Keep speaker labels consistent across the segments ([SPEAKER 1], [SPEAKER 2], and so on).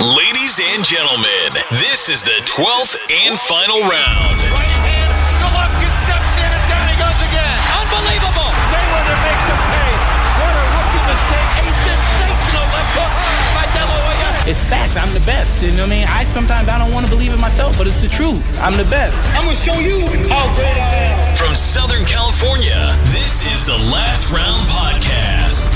[SPEAKER 1] Ladies and gentlemen, this is the 12th and final round.
[SPEAKER 2] Right hand, Golovkin steps in and down he goes again. Unbelievable. Mayweather makes him pay. What a rookie mistake. A sensational left hook by De La Hoya.
[SPEAKER 3] It's fact. I'm the best. You know what I mean? Sometimes I don't want to believe it myself, but it's the truth. I'm the best.
[SPEAKER 2] I'm going to show you how great I am.
[SPEAKER 1] From Southern California, this is the Last Round Podcast.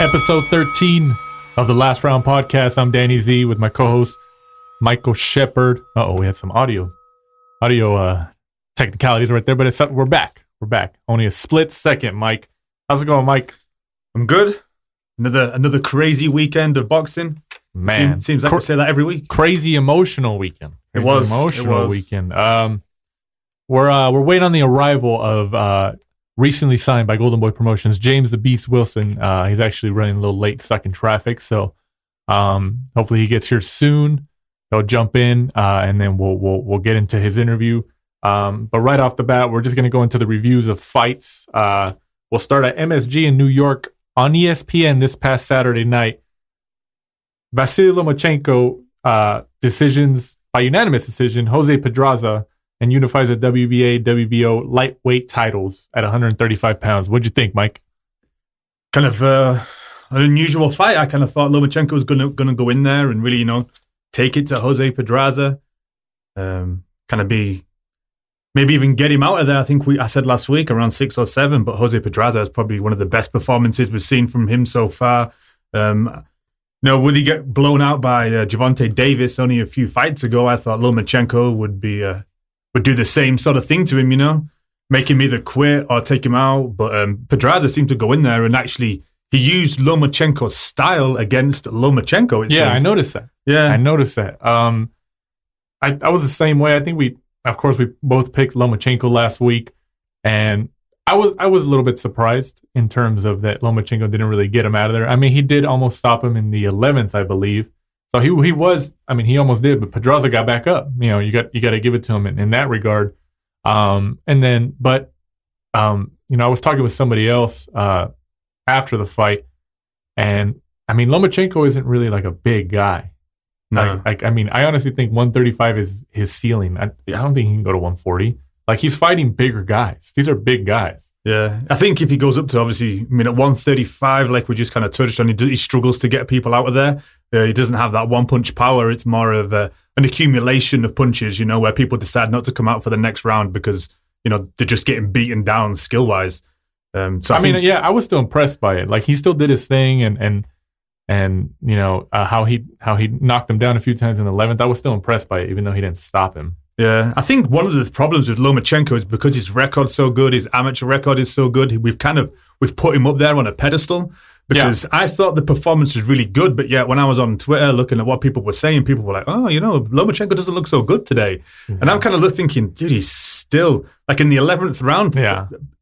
[SPEAKER 4] Episode 13 of the Last Round Podcast. I'm Danny Z with my co-host Michael Shepard. We had some audio technicalities right there, but we're back. Only a split second, Mike. How's it going, Mike?
[SPEAKER 5] I'm good. Another crazy weekend of boxing.
[SPEAKER 4] Man,
[SPEAKER 5] seems like we say that every week.
[SPEAKER 4] Crazy emotional weekend.
[SPEAKER 5] It was
[SPEAKER 4] emotional weekend. We're waiting on the arrival of recently signed by Golden Boy Promotions, James the Beast Wilson. He's actually running a little late, stuck in traffic. So hopefully he gets here soon. He'll jump in and then we'll get into his interview. But right off the bat, we're just going to go into the reviews of fights. We'll start at MSG in New York on ESPN this past Saturday night. Vasily Lomachenko decisions by unanimous decision. Jose Pedraza and unifies the WBA, WBO lightweight titles at 135 pounds. What'd you think, Mike?
[SPEAKER 5] Kind of an unusual fight. I kind of thought Lomachenko was going to go in there and really, take it to Jose Pedraza. Kind of maybe even get him out of there. I think I said last week around 6 or 7, but Jose Pedraza is probably one of the best performances we've seen from him so far. Would he get blown out by Gervonta Davis only a few fights ago? I thought Lomachenko would do the same sort of thing to him, make him either quit or take him out. But Pedraza seemed to go in there and actually he used Lomachenko's style against Lomachenko.
[SPEAKER 4] I noticed that. I noticed that. I was the same way. I think we both picked Lomachenko last week, and I was a little bit surprised in terms of that Lomachenko didn't really get him out of there. I mean, he did almost stop him in the 11th, I believe. So he he almost did, but Pedraza got back up. You got to give it to him in that regard. I was talking with somebody else after the fight, and Lomachenko isn't really like a big guy.
[SPEAKER 5] No.
[SPEAKER 4] I honestly think 135 is his ceiling. I don't think he can go to 140. Like, he's fighting bigger guys. These are big guys. Yeah.
[SPEAKER 5] I think if he goes up to, obviously, at 135, like we just kind of touched on, he struggles to get people out of there. He doesn't have that one-punch power. It's more of an accumulation of punches, where people decide not to come out for the next round because, they're just getting beaten down skill-wise. I
[SPEAKER 4] was still impressed by it. Like, he still did his thing and how he knocked him down a few times in the 11th. I was still impressed by it, even though he didn't stop him.
[SPEAKER 5] Yeah, I think one of the problems with Lomachenko is because his record's so good, his amateur record is so good, we've put him up there on a pedestal because I thought the performance was really good, but yet when I was on Twitter looking at what people were saying, people were like, Lomachenko doesn't look so good today. Mm-hmm. And I'm kind of thinking, dude, he's still, like in the 11th round,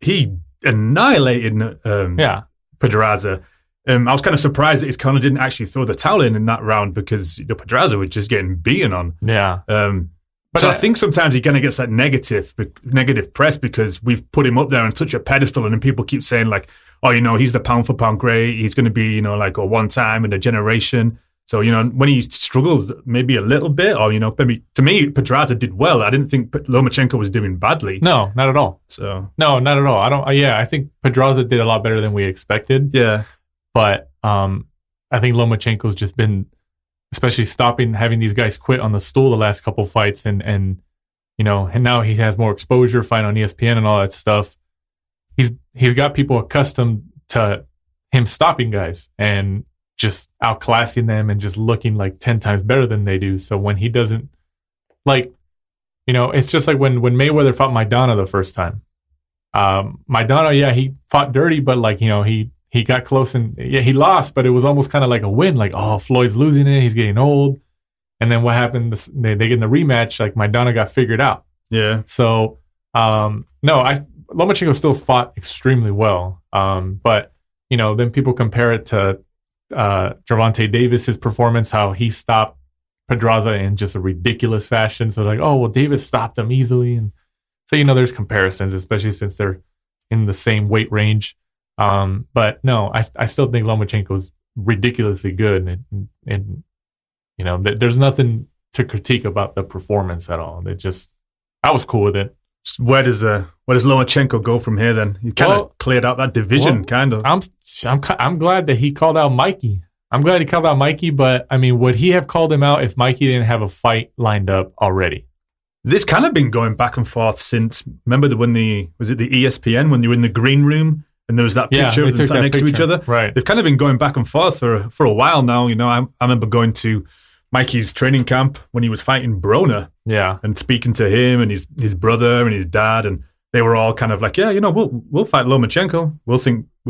[SPEAKER 5] he annihilated Pedraza. I was kind of surprised that his corner didn't actually throw the towel in that round because Pedraza was just getting beaten on.
[SPEAKER 4] Yeah.
[SPEAKER 5] But I think sometimes he kind of gets that negative press because we've put him up there on such a pedestal, and then people keep saying like, he's the pound for pound great. He's going to be, like a one time in a generation. So, when he struggles maybe a little bit, or, maybe to me, Pedraza did well. I didn't think Lomachenko was doing badly.
[SPEAKER 4] No, not at all.
[SPEAKER 5] So
[SPEAKER 4] no, not at all. I think Pedraza did a lot better than we expected.
[SPEAKER 5] Yeah.
[SPEAKER 4] But I think Lomachenko's just been, especially having these guys quit on the stool the last couple fights, and now he has more exposure, fighting on ESPN and all that stuff. He's got people accustomed to him stopping guys and just outclassing them and just looking like 10 times better than they do. So when he doesn't, it's just like when Mayweather fought Maidana the first time. Maidana, he fought dirty, but he got close and he lost, but it was almost kind of like a win. Like, Floyd's losing it. He's getting old. And then what happened? They get in the rematch. Like, Maidana got figured out.
[SPEAKER 5] Yeah.
[SPEAKER 4] So, Lomachenko still fought extremely well. But, then people compare it to Gervonta Davis's performance, how he stopped Pedraza in just a ridiculous fashion. So Davis stopped him easily. And so, there's comparisons, especially since they're in the same weight range. But no, I still think Lomachenko's ridiculously good, and you know, there's nothing to critique about the performance at all. I was cool with it.
[SPEAKER 5] Where does Lomachenko go from here? Then he kind of cleared out that division, kind of.
[SPEAKER 4] I'm glad that he called out Mikey. But I mean, would he have called him out if Mikey didn't have a fight lined up already?
[SPEAKER 5] This kind of been going back and forth since. Remember was it the ESPN when they were in the green room and there was that picture of them sat next to each other?
[SPEAKER 4] Right.
[SPEAKER 5] They've kind of been going back and forth for a while now. You know, I remember going to Mikey's training camp when he was fighting Broner.
[SPEAKER 4] Yeah.
[SPEAKER 5] And speaking to him and his brother and his dad, and they were all kind of like, yeah, you know, we'll fight Lomachenko. We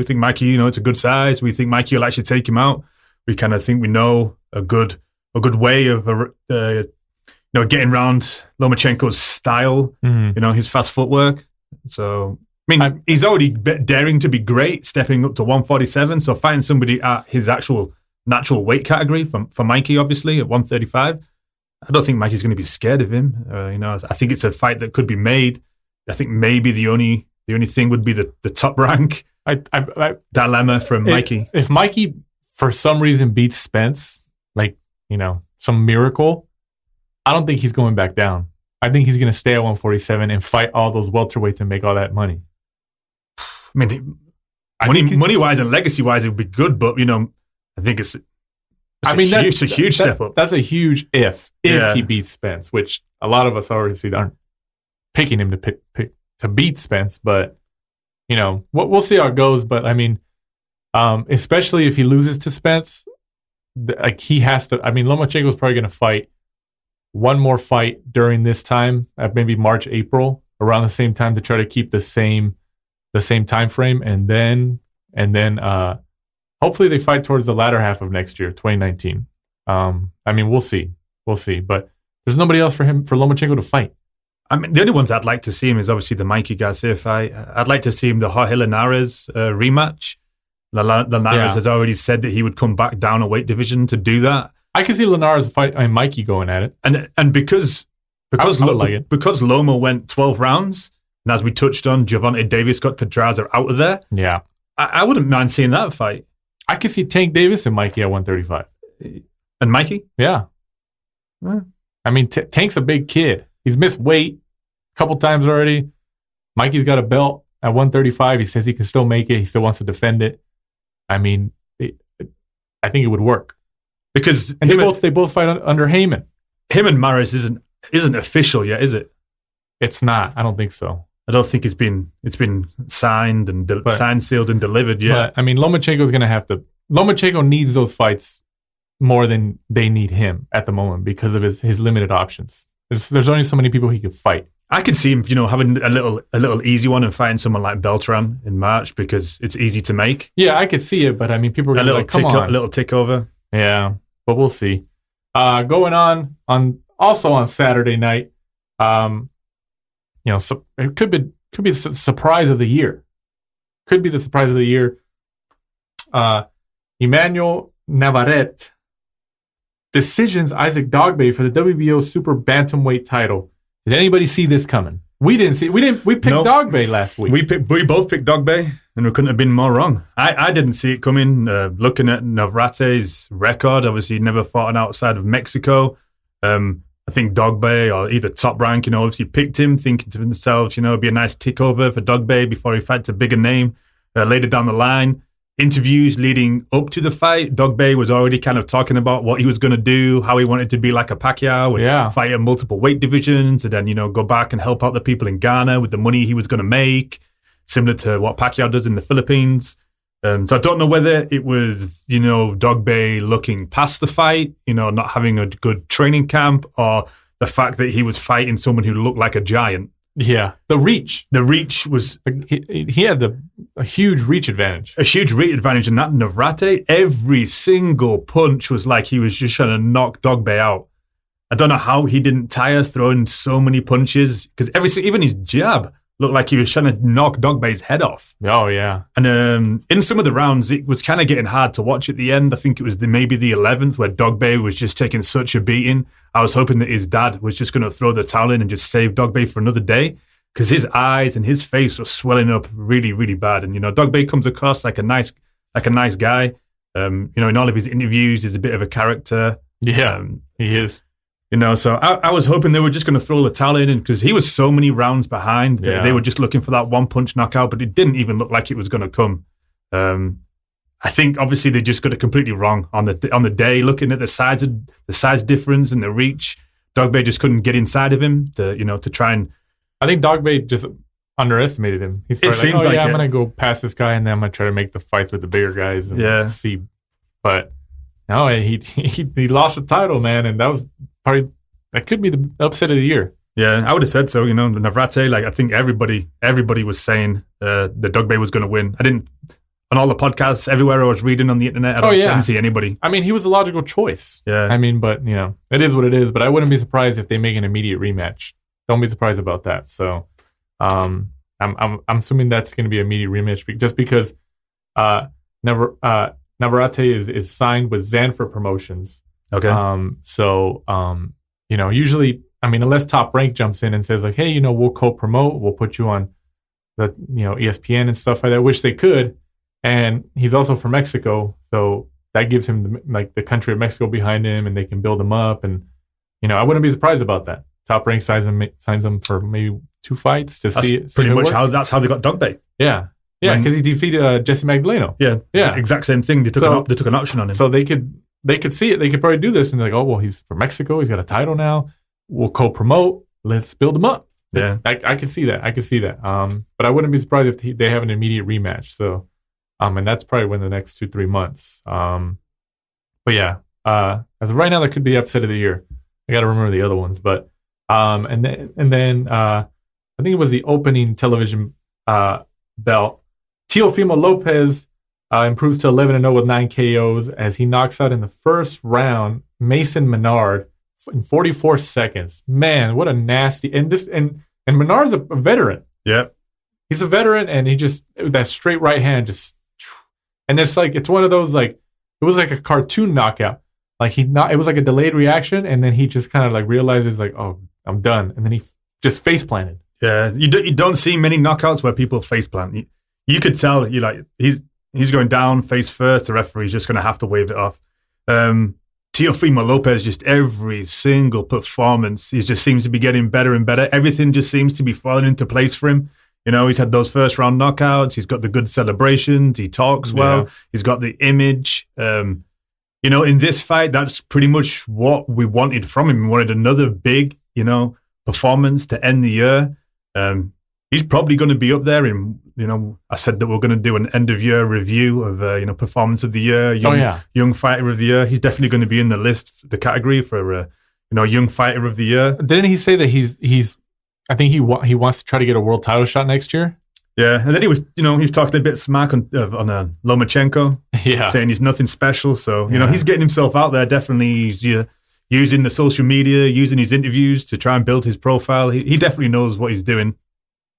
[SPEAKER 5] think Mikey, you know, it's a good size. We think Mikey will actually take him out. We kind of think we know a good way of getting around Lomachenko's style, you know, his fast footwork. So, I mean, he's already daring to be great, stepping up to 147. So fighting somebody at his actual natural weight category for Mikey, obviously, at 135, I don't think Mikey's going to be scared of him. You know, I think it's a fight that could be made. I think maybe the only thing would be the top rank dilemma from Mikey.
[SPEAKER 4] If Mikey, for some reason, beats Spence, like, you know, some miracle, I don't think he's going back down. I think he's going to stay at 147 and fight all those welterweights and make all that money.
[SPEAKER 5] I mean, money-wise and legacy-wise, it would be good, but, you know, I think it's a huge step up.
[SPEAKER 4] That's a huge if he beats Spence, which a lot of us obviously aren't picking him to beat Spence, but, you know, we'll see how it goes. But, I mean, especially if he loses to Spence, like, he has to. I mean, Lomachenko's probably going to fight one more fight during this time, at maybe March, April, around the same time, to try to keep the same time frame, and then hopefully they fight towards the latter half of next year, 2019. I mean, we'll see, but there's nobody else for Lomachenko to fight.
[SPEAKER 5] I mean, the only ones I'd like to see him is obviously the Mikey Garcia fight. I'd like to see him the Jorge Linares rematch. Linares has already said that he would come back down a weight division to do that.
[SPEAKER 4] I can see Linares fight and Mikey going at it,
[SPEAKER 5] and because Loma went 12 rounds, and as we touched on, Gervonta Davis got Pedraza out of there.
[SPEAKER 4] Yeah,
[SPEAKER 5] I wouldn't mind seeing that fight.
[SPEAKER 4] I could see Tank Davis and Mikey at 135.
[SPEAKER 5] And Mikey?
[SPEAKER 4] Yeah. I mean, Tank's a big kid. He's missed weight a couple times already. Mikey's got a belt at 135. He says he can still make it. He still wants to defend it. I mean, I think it would work.
[SPEAKER 5] Because
[SPEAKER 4] they both fight under Heyman.
[SPEAKER 5] Him and Maris isn't official yet, is it?
[SPEAKER 4] It's not. I don't think so.
[SPEAKER 5] I don't think it's been signed and signed, sealed, and delivered yet.
[SPEAKER 4] But I mean, Lomachenko's going to have to. Lomachenko needs those fights more than they need him at the moment because of his limited options. There's only so many people he could fight. I
[SPEAKER 5] could see him, you know, having a little easy one and fighting someone like Beltran in March because it's easy to make.
[SPEAKER 4] Yeah, I could see it, but I mean, people are going to be like, come on.
[SPEAKER 5] A little tick over.
[SPEAKER 4] Yeah, but we'll see. Going on Saturday night, you know, so it could be the surprise of the year. Could be the surprise of the year. Emmanuel Navarrete decisions Isaac Dogboe for the WBO Super Bantamweight title. Did anybody see this coming? We didn't see. We picked Dogboe last week.
[SPEAKER 5] We both picked Dogboe, and we couldn't have been more wrong. I didn't see it coming. Looking at Navarrete's record, obviously he never fought outside of Mexico. I think Dogboe, or either Top Rank, you know, obviously picked him, thinking to themselves, you know, it'd be a nice tick over for Dogboe before he fights a bigger name. Later down the line, interviews leading up to the fight, Dogboe was already kind of talking about what he was going to do, how he wanted to be like a Pacquiao and fight in multiple weight divisions, and then, you know, go back and help out the people in Ghana with the money he was going to make, similar to what Pacquiao does in the Philippines. So I don't know whether it was, you know, Dogboe looking past the fight, you know, not having a good training camp, or the fact that he was fighting someone who looked like a giant.
[SPEAKER 4] Yeah, the reach was he had a huge reach advantage.
[SPEAKER 5] A huge reach advantage, and that Navarrete, every single punch was like he was just trying to knock Dogboe out. I don't know how he didn't tire throwing so many punches, because even his jab looked like he was trying to knock Dogboe's head off.
[SPEAKER 4] Oh, yeah.
[SPEAKER 5] And in some of the rounds, it was kind of getting hard to watch at the end. I think it was maybe the 11th where Dogboe was just taking such a beating. I was hoping that his dad was just going to throw the towel in and just save Dogboe for another day, because his eyes and his face were swelling up really, really bad. And, you know, Dogboe comes across like a nice guy. In all of his interviews, he's a bit of a character.
[SPEAKER 4] Yeah, he is.
[SPEAKER 5] So I was hoping they were just going to throw the towel in because he was so many rounds behind that they were just looking for that one-punch knockout, but it didn't even look like it was going to come. I think obviously they just got it completely wrong on the day. Looking at the size difference and the reach, Dogbay just couldn't get inside of him to try and.
[SPEAKER 4] I think Dogbay just underestimated him. He's probably I'm going to go past this guy and then I'm going to try to make the fights with the bigger guys and see. But no, he lost the title, man, and that could be the upset of the year.
[SPEAKER 5] Yeah, I would have said so. Navarrete, I think everybody was saying that Dogbay was going to win. I didn't. On all the podcasts, everywhere I was reading on the internet, I didn't see anybody.
[SPEAKER 4] I mean, he was a logical choice.
[SPEAKER 5] Yeah.
[SPEAKER 4] I mean, but, it is what it is. But I wouldn't be surprised if they make an immediate rematch. Don't be surprised about that. So I'm assuming that's going to be an immediate rematch just because Navarrete is signed with Zanfer Promotions.
[SPEAKER 5] Okay.
[SPEAKER 4] Usually, unless Top Rank jumps in and says like, hey, we'll co-promote, we'll put you on the, ESPN and stuff like that, which they could. And he's also from Mexico, so that gives him the country of Mexico behind him, and they can build him up. And I wouldn't be surprised about that. Top Rank signs him for maybe 2 fights to see it.
[SPEAKER 5] Pretty much that's how they got Dogbay.
[SPEAKER 4] Yeah, because he defeated Jesse Magdaleno.
[SPEAKER 5] Yeah, exact same thing. They took an option on him.
[SPEAKER 4] So they could see it. They could probably do this and they're like, oh well, he's from Mexico. He's got a title now. We'll co-promote. Let's build him up.
[SPEAKER 5] Yeah,
[SPEAKER 4] I could see that. But I wouldn't be surprised if they have an immediate rematch. So. And that's probably within the next 2-3 months. But yeah, as of right now, that could be upset of the year. I got to remember the other ones, but and then I think it was the opening television belt. Teofimo Lopez improves to 11-0 with 9 KOs as he knocks out in the first round Mason Menard in 44 seconds. Man, what a nasty and Menard's a veteran.
[SPEAKER 5] Yep,
[SPEAKER 4] he's a veteran, and he just that straight right hand just. And it's one of those it was like a cartoon knockout. It was like a delayed reaction, and then he just kind of realizes oh, I'm done, and then he just face planted.
[SPEAKER 5] Yeah, you don't see many knockouts where people face plant. You could tell he's going down face first. The referee's just going to have to wave it off. Teofimo Lopez, just every single performance, he just seems to be getting better and better. Everything just seems to be falling into place for him. He's had those first round knockouts. He's got the good celebrations. He talks well. Yeah. He's got the image. In this fight, that's pretty much what we wanted from him. We wanted another big, performance to end the year. He's probably going to be up there in, I said that we're going to do an end of year review of, performance of the year, young fighter of the year. He's definitely going to be in the list, the category for, young fighter of the year.
[SPEAKER 4] Didn't he say that he's I think he wants to try to get a world title shot next year.
[SPEAKER 5] Yeah, and then he was talking a bit smack on Lomachenko, saying he's nothing special. So he's getting himself out there. Definitely, he's using the social media, using his interviews to try and build his profile. He definitely knows what he's doing.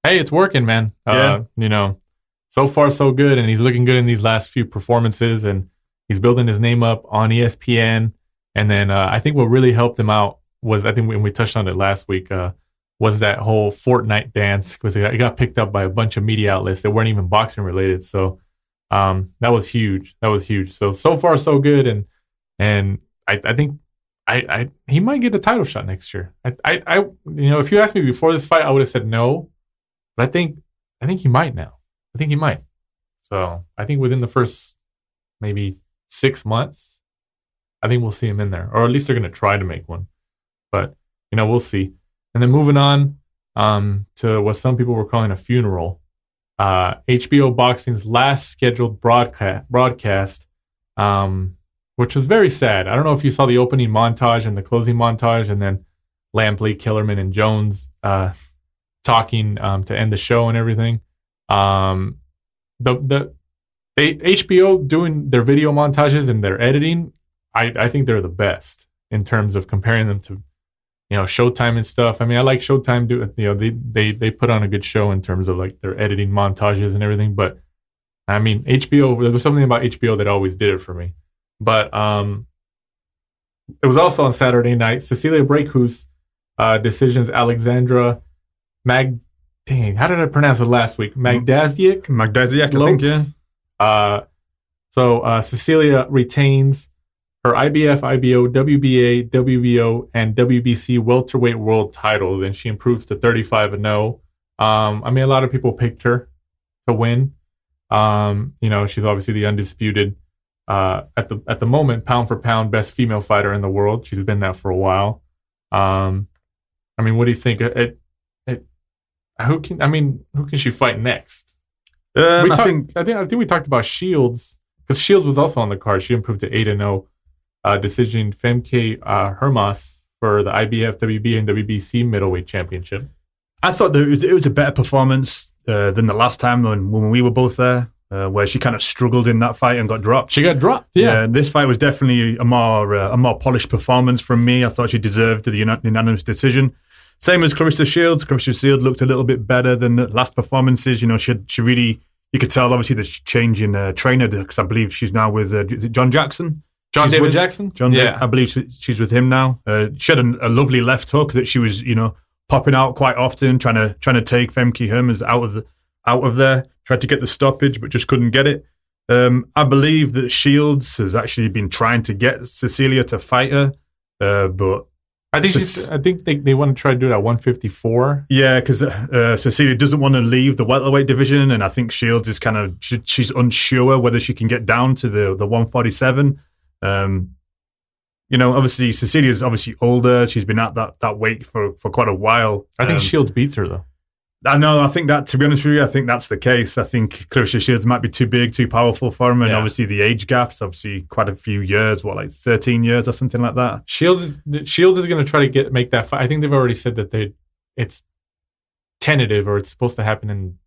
[SPEAKER 4] Hey, it's working, man. So far so good, and he's looking good in these last few performances, and he's building his name up on ESPN. And then I think what really helped him out was, I think when we touched on it last week. Was that whole Fortnite dance, because it got picked up by a bunch of media outlets that weren't even boxing related. So that was huge. So far so good, and I think he might get a title shot next year. If you asked me before this fight, I would have said no, but I think he might now. I think he might. So I think within the first maybe 6 months, I think we'll see him in there, or at least they're going to try to make one. But we'll see. And then moving on to what some people were calling a funeral, HBO Boxing's last scheduled broadcast, which was very sad. I don't know if you saw the opening montage and the closing montage, and then Lampley, Kellerman, and Jones talking to end the show and everything. The HBO doing their video montages and their editing, I think they're the best in terms of comparing them to Showtime and stuff. I mean, I like Showtime. They put on a good show in terms of their editing montages and everything. But I mean, HBO. There was something about HBO that always did it for me. But it was also on Saturday night. Cecilia Brækhus decisions Alexandra How did I pronounce it last week? Magdasiak.
[SPEAKER 5] I think. Yeah.
[SPEAKER 4] So Cecilia retains her IBF, IBO, WBA, WBO, and WBC welterweight world titles, and she improves to 35-0. I mean, a lot of people picked her to win. She's obviously the undisputed, at the moment, pound for pound best female fighter in the world. She's been that for a while. I mean, what do you think? Who can she fight next? I think we talked about Shields, because Shields was also on the card. She improved to 8-0. Decision Femke Hermas for the IBF, WBA, and WBC middleweight championship.
[SPEAKER 5] I thought that it was a better performance than the last time when we were both there, where she kind of struggled in that fight and got dropped.
[SPEAKER 4] She got dropped. Yeah,
[SPEAKER 5] this fight was definitely a more polished performance from me. I thought she deserved the unanimous decision. Same as Clarissa Shields. Clarissa Shields looked a little bit better than the last performances. She really, you could tell obviously the change in trainer, because I believe she's now with is it John Jackson.
[SPEAKER 4] John David Jackson?
[SPEAKER 5] I believe she's with him now. She had a lovely left hook that she was, popping out quite often, trying to take Femke Hermas out of there. Tried to get the stoppage, but just couldn't get it. I believe that Shields has actually been trying to get Cecilia to fight her, but
[SPEAKER 4] I think they want to try to do it at 154.
[SPEAKER 5] Yeah, because Cecilia doesn't want to leave the welterweight division, and I think Shields is she's unsure whether she can get down to the 147. Obviously Cecilia's obviously older. She's been at that weight for quite a while.
[SPEAKER 4] I think Shields beats her though.
[SPEAKER 5] I know. I think that, to be honest with you, I think that's the case. I think Clarissa Shields might be too big, too powerful for him, and obviously the age gap's obviously quite a few years. Like 13 years or something like that.
[SPEAKER 4] Shields is going to try to make that fight. I think they've already said that it's tentative, or it's supposed to happen in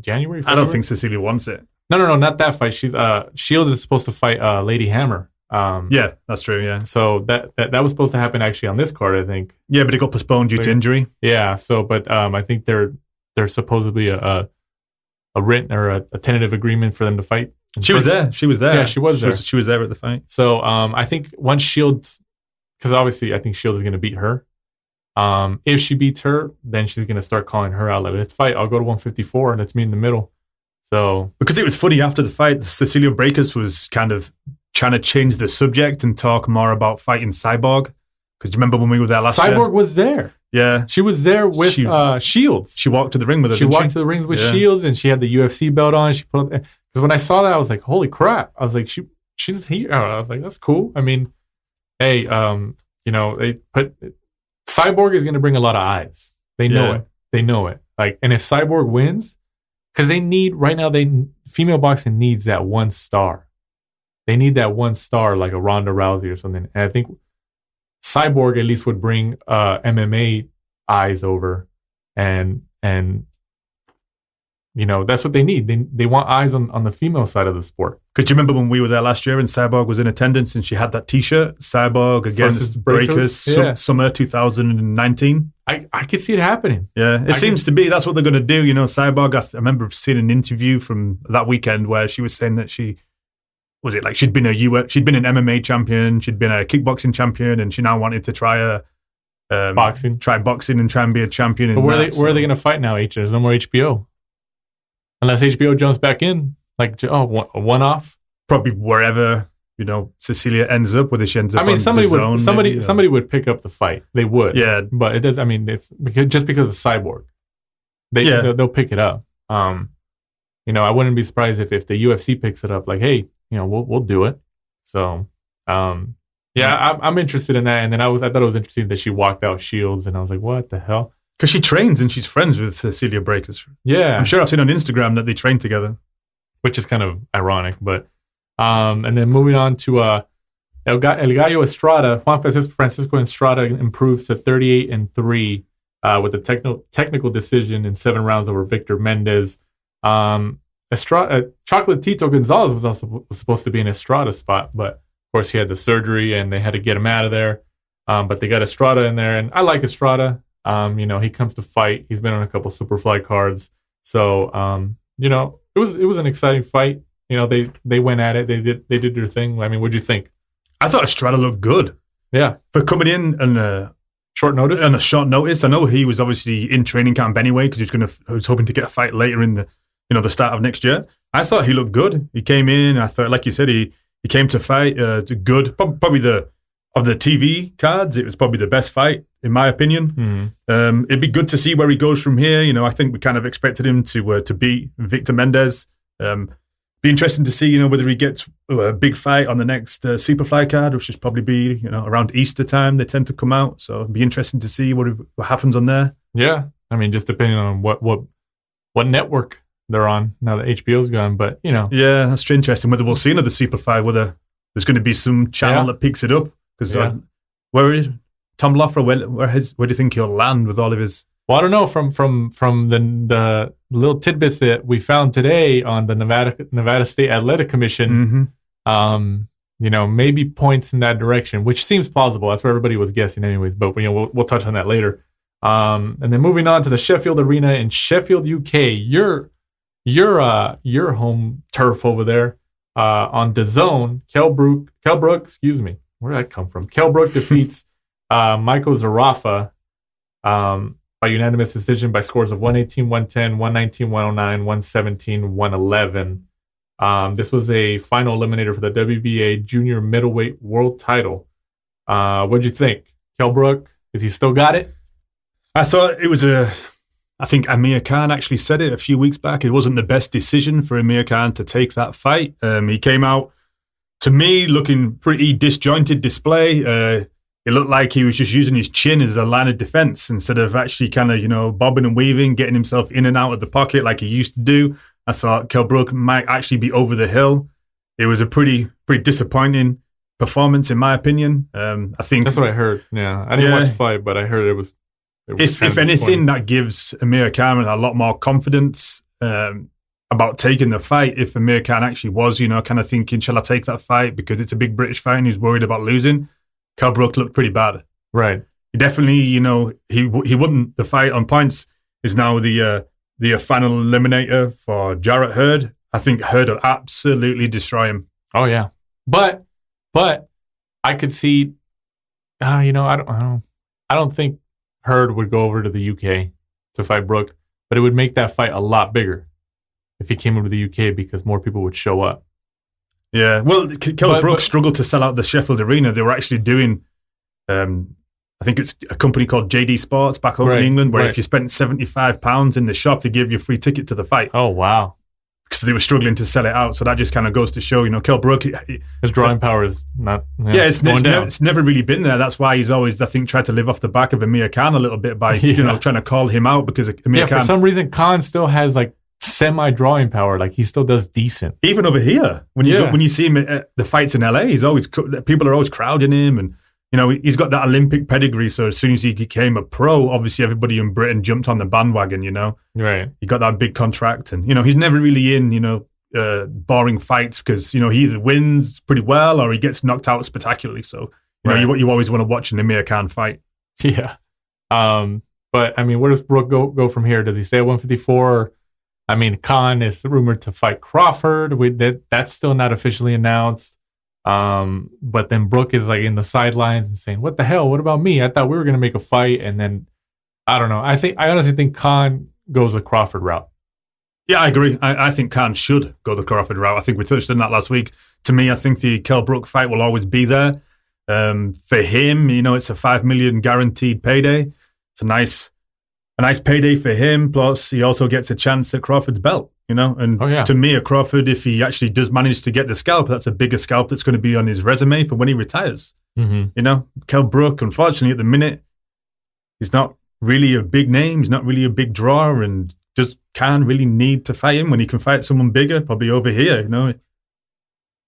[SPEAKER 4] January. February?
[SPEAKER 5] I don't think Cecilia wants it.
[SPEAKER 4] No, not that fight. Shields is supposed to fight Lady Hammer.
[SPEAKER 5] Yeah, that's true. Yeah,
[SPEAKER 4] so that was supposed to happen actually on this card, I think.
[SPEAKER 5] Yeah, but it got postponed due to injury.
[SPEAKER 4] Yeah. So, but I think there's supposedly a written or a tentative agreement for them to fight.
[SPEAKER 5] She was there.
[SPEAKER 4] Yeah, she was there.
[SPEAKER 5] She was there at the fight.
[SPEAKER 4] So I think once Shields, because obviously I think Shields is going to beat her. If she beats her, then she's going to start calling her out. Like, let's fight. I'll go to 154, and it's me in the middle. So
[SPEAKER 5] because it was funny after the fight, Cecilia Breakers was kind of trying to change the subject and talk more about fighting Cyborg. Because you remember when we were there last year?
[SPEAKER 4] Cyborg was there.
[SPEAKER 5] Yeah.
[SPEAKER 4] She was there with Shields.
[SPEAKER 5] She walked to the ring with her.
[SPEAKER 4] She walked to the ring with Shields, and she had the UFC belt on. She put because when I saw that, I was like, holy crap. I was like, she's here. I was like, that's cool. I mean, hey, they put Cyborg is going to bring a lot of eyes. They know it. They know it. Like, and if Cyborg wins, because they need right now, female boxing needs that one star. They need that one star, like a Ronda Rousey or something. And I think Cyborg at least would bring MMA eyes over, and that's what they need. They want eyes on the female side of the sport.
[SPEAKER 5] Could you remember when we were there last year and Cyborg was in attendance and she had that T-shirt, Cyborg against Breakers, summer 2019?
[SPEAKER 4] I could see it happening.
[SPEAKER 5] Yeah, it seems to be. That's what they're going to do. Cyborg, I remember seeing an interview from that weekend where she was saying that she'd been an MMA champion, she'd been a kickboxing champion, and she now wanted to try boxing and try and be a champion.
[SPEAKER 4] But where are they going to fight now? There's no more HBO. Unless HBO jumps back in, like, a one-off?
[SPEAKER 5] Probably wherever, Cecilia ends up, whether she ends up on
[SPEAKER 4] somebody would pick up the fight. They would.
[SPEAKER 5] Yeah.
[SPEAKER 4] But it does, it's because of Cyborg. They'll pick it up. I wouldn't be surprised if the UFC picks it up, like, hey, we'll do it. So, I'm interested in that. And then I thought it was interesting that she walked out Shields, and I was like, what the hell?
[SPEAKER 5] Because she trains and she's friends with Cecilia Breakers.
[SPEAKER 4] Yeah.
[SPEAKER 5] I'm sure I've seen on Instagram that they train together.
[SPEAKER 4] Which is kind of ironic, but and then moving on to El Gallo Estrada, Juan Francisco Estrada improves to 38-3 with a technical decision in 7 rounds over Victor Mendez. Chocolatito Gonzalez was also supposed to be in Estrada's spot, but of course he had the surgery and they had to get him out of there. But they got Estrada in there, and I like Estrada. He comes to fight. He's been on a couple Superfly cards, so it was an exciting fight. They went at it. They did their thing. I mean, what'd you think?
[SPEAKER 5] I thought Estrada looked good.
[SPEAKER 4] Yeah,
[SPEAKER 5] for coming in on
[SPEAKER 4] short notice.
[SPEAKER 5] On a short notice, I know he was obviously in training camp anyway because he was hoping to get a fight later in the start of next year. I thought he looked good. He came in. I thought, like you said, he came to fight good. Probably of the TV cards, it was probably the best fight in my opinion. It'd be good to see where he goes from here. I think we kind of expected him to beat Victor Mendez. Be interesting to see, whether he gets a big fight on the next Superfly card, which should probably be, around Easter time. They tend to come out, so it'd be interesting to see what happens on there.
[SPEAKER 4] Yeah, I mean, just depending on what network they're on now that HBO's gone, but
[SPEAKER 5] Yeah, that's interesting. Whether we'll see another Superfly, whether there's going to be some channel that picks it up. Because where is Tom Loeffler? Where do you think he'll land with all of his?
[SPEAKER 4] Well, I don't know. From the little tidbits that we found today on the Nevada State Athletic Commission, maybe points in that direction, which seems plausible. That's where everybody was guessing, anyways. But we'll touch on that later. And then moving on to the Sheffield Arena in Sheffield, UK. Your home turf over there on DAZN. Kell Brook, excuse me. Where did that come from? Kell Brook defeats Michael Zarafa by unanimous decision by scores of 118-110, 119-109, 117-111. This was a final eliminator for the WBA junior middleweight world title. What'd you think? Kell Brook, is he still got it?
[SPEAKER 5] I thought it was I think Amir Khan actually said it a few weeks back. It wasn't the best decision for Amir Khan to take that fight. He came out, to me, looking pretty disjointed display. It looked like he was just using his chin as a line of defense instead of actually kind of, bobbing and weaving, getting himself in and out of the pocket like he used to do. I thought Kell Brook might actually be over the hill. It was a pretty disappointing performance, in my opinion. I think
[SPEAKER 4] that's what I heard. Yeah, I didn't watch the fight, but I heard it was
[SPEAKER 5] if anything, that gives Amir Khan a lot more confidence about taking the fight. If Amir Khan actually was, kind of thinking, shall I take that fight because it's a big British fight and he's worried about losing. Kell Brook looked pretty bad. Right. He definitely, he won the fight on points. Is now the final eliminator for Jarrett Hurd. I think Hurd will absolutely destroy him.
[SPEAKER 4] Oh yeah, but I could see, I don't think Hurd would go over to the UK to fight Brook, but it would make that fight a lot bigger if he came over to the UK because more people would show up.
[SPEAKER 5] Yeah, well, Kell Brook struggled to sell out the Sheffield Arena. They were actually doing, I think it's a company called JD Sports back home in England, where if you spent £75 in the shop, they give you a free ticket to the fight.
[SPEAKER 4] Oh, wow.
[SPEAKER 5] Because they were struggling to sell it out. So that just kind of goes to show, Kell Brook.
[SPEAKER 4] His drawing power is not
[SPEAKER 5] it's never really been there. That's why he's always, I think, tried to live off the back of Amir Khan a little bit by, trying to call him out because Amir Khan.
[SPEAKER 4] For some reason, Khan still has like semi-drawing power. Like he still does decent.
[SPEAKER 5] Even over here, when you see him at the fights in LA, people are always crowding him, and he's got that Olympic pedigree. So as soon as he became a pro, obviously everybody in Britain jumped on the bandwagon.
[SPEAKER 4] Right.
[SPEAKER 5] He got that big contract, and he's never really in boring fights because he either wins pretty well or he gets knocked out spectacularly. So you always want to watch an Amir Khan fight.
[SPEAKER 4] Yeah. But I mean, where does Brook go from here? Does he stay at 154? I mean, Khan is rumored to fight Crawford. That's still not officially announced. But then Brook is like in the sidelines and saying, "What the hell? What about me? I thought we were going to make a fight." And then I don't know. I honestly think Khan goes the Crawford route.
[SPEAKER 5] Yeah, I agree. I think Khan should go the Crawford route. I think we touched on that last week. To me, I think the Kell Brook fight will always be there. For him, it's a $5 million guaranteed payday. It's a nice payday for him. Plus, he also gets a chance at Crawford's belt. And to me, a Crawford, if he actually does manage to get the scalp, that's a bigger scalp that's going to be on his resume for when he retires. Mm-hmm. Kell Brook, unfortunately, at the minute, he's not really a big name. He's not really a big draw, and just can't really need to fight him when he can fight someone bigger, probably over here.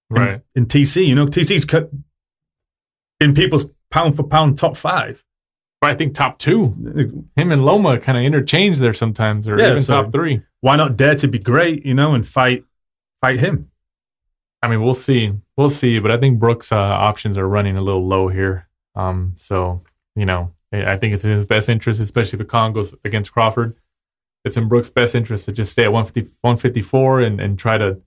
[SPEAKER 4] Right.
[SPEAKER 5] In TC, TC's in people's pound for pound top 5.
[SPEAKER 4] I think top 2. Him and Loma kind of interchange there sometimes, or even top 3.
[SPEAKER 5] Why not dare to be great, and fight him?
[SPEAKER 4] I mean, we'll see. But I think Brook's options are running a little low here. So, I think it's in his best interest, especially if Khan goes against Crawford. It's in Brook's best interest to just stay at 154 and try to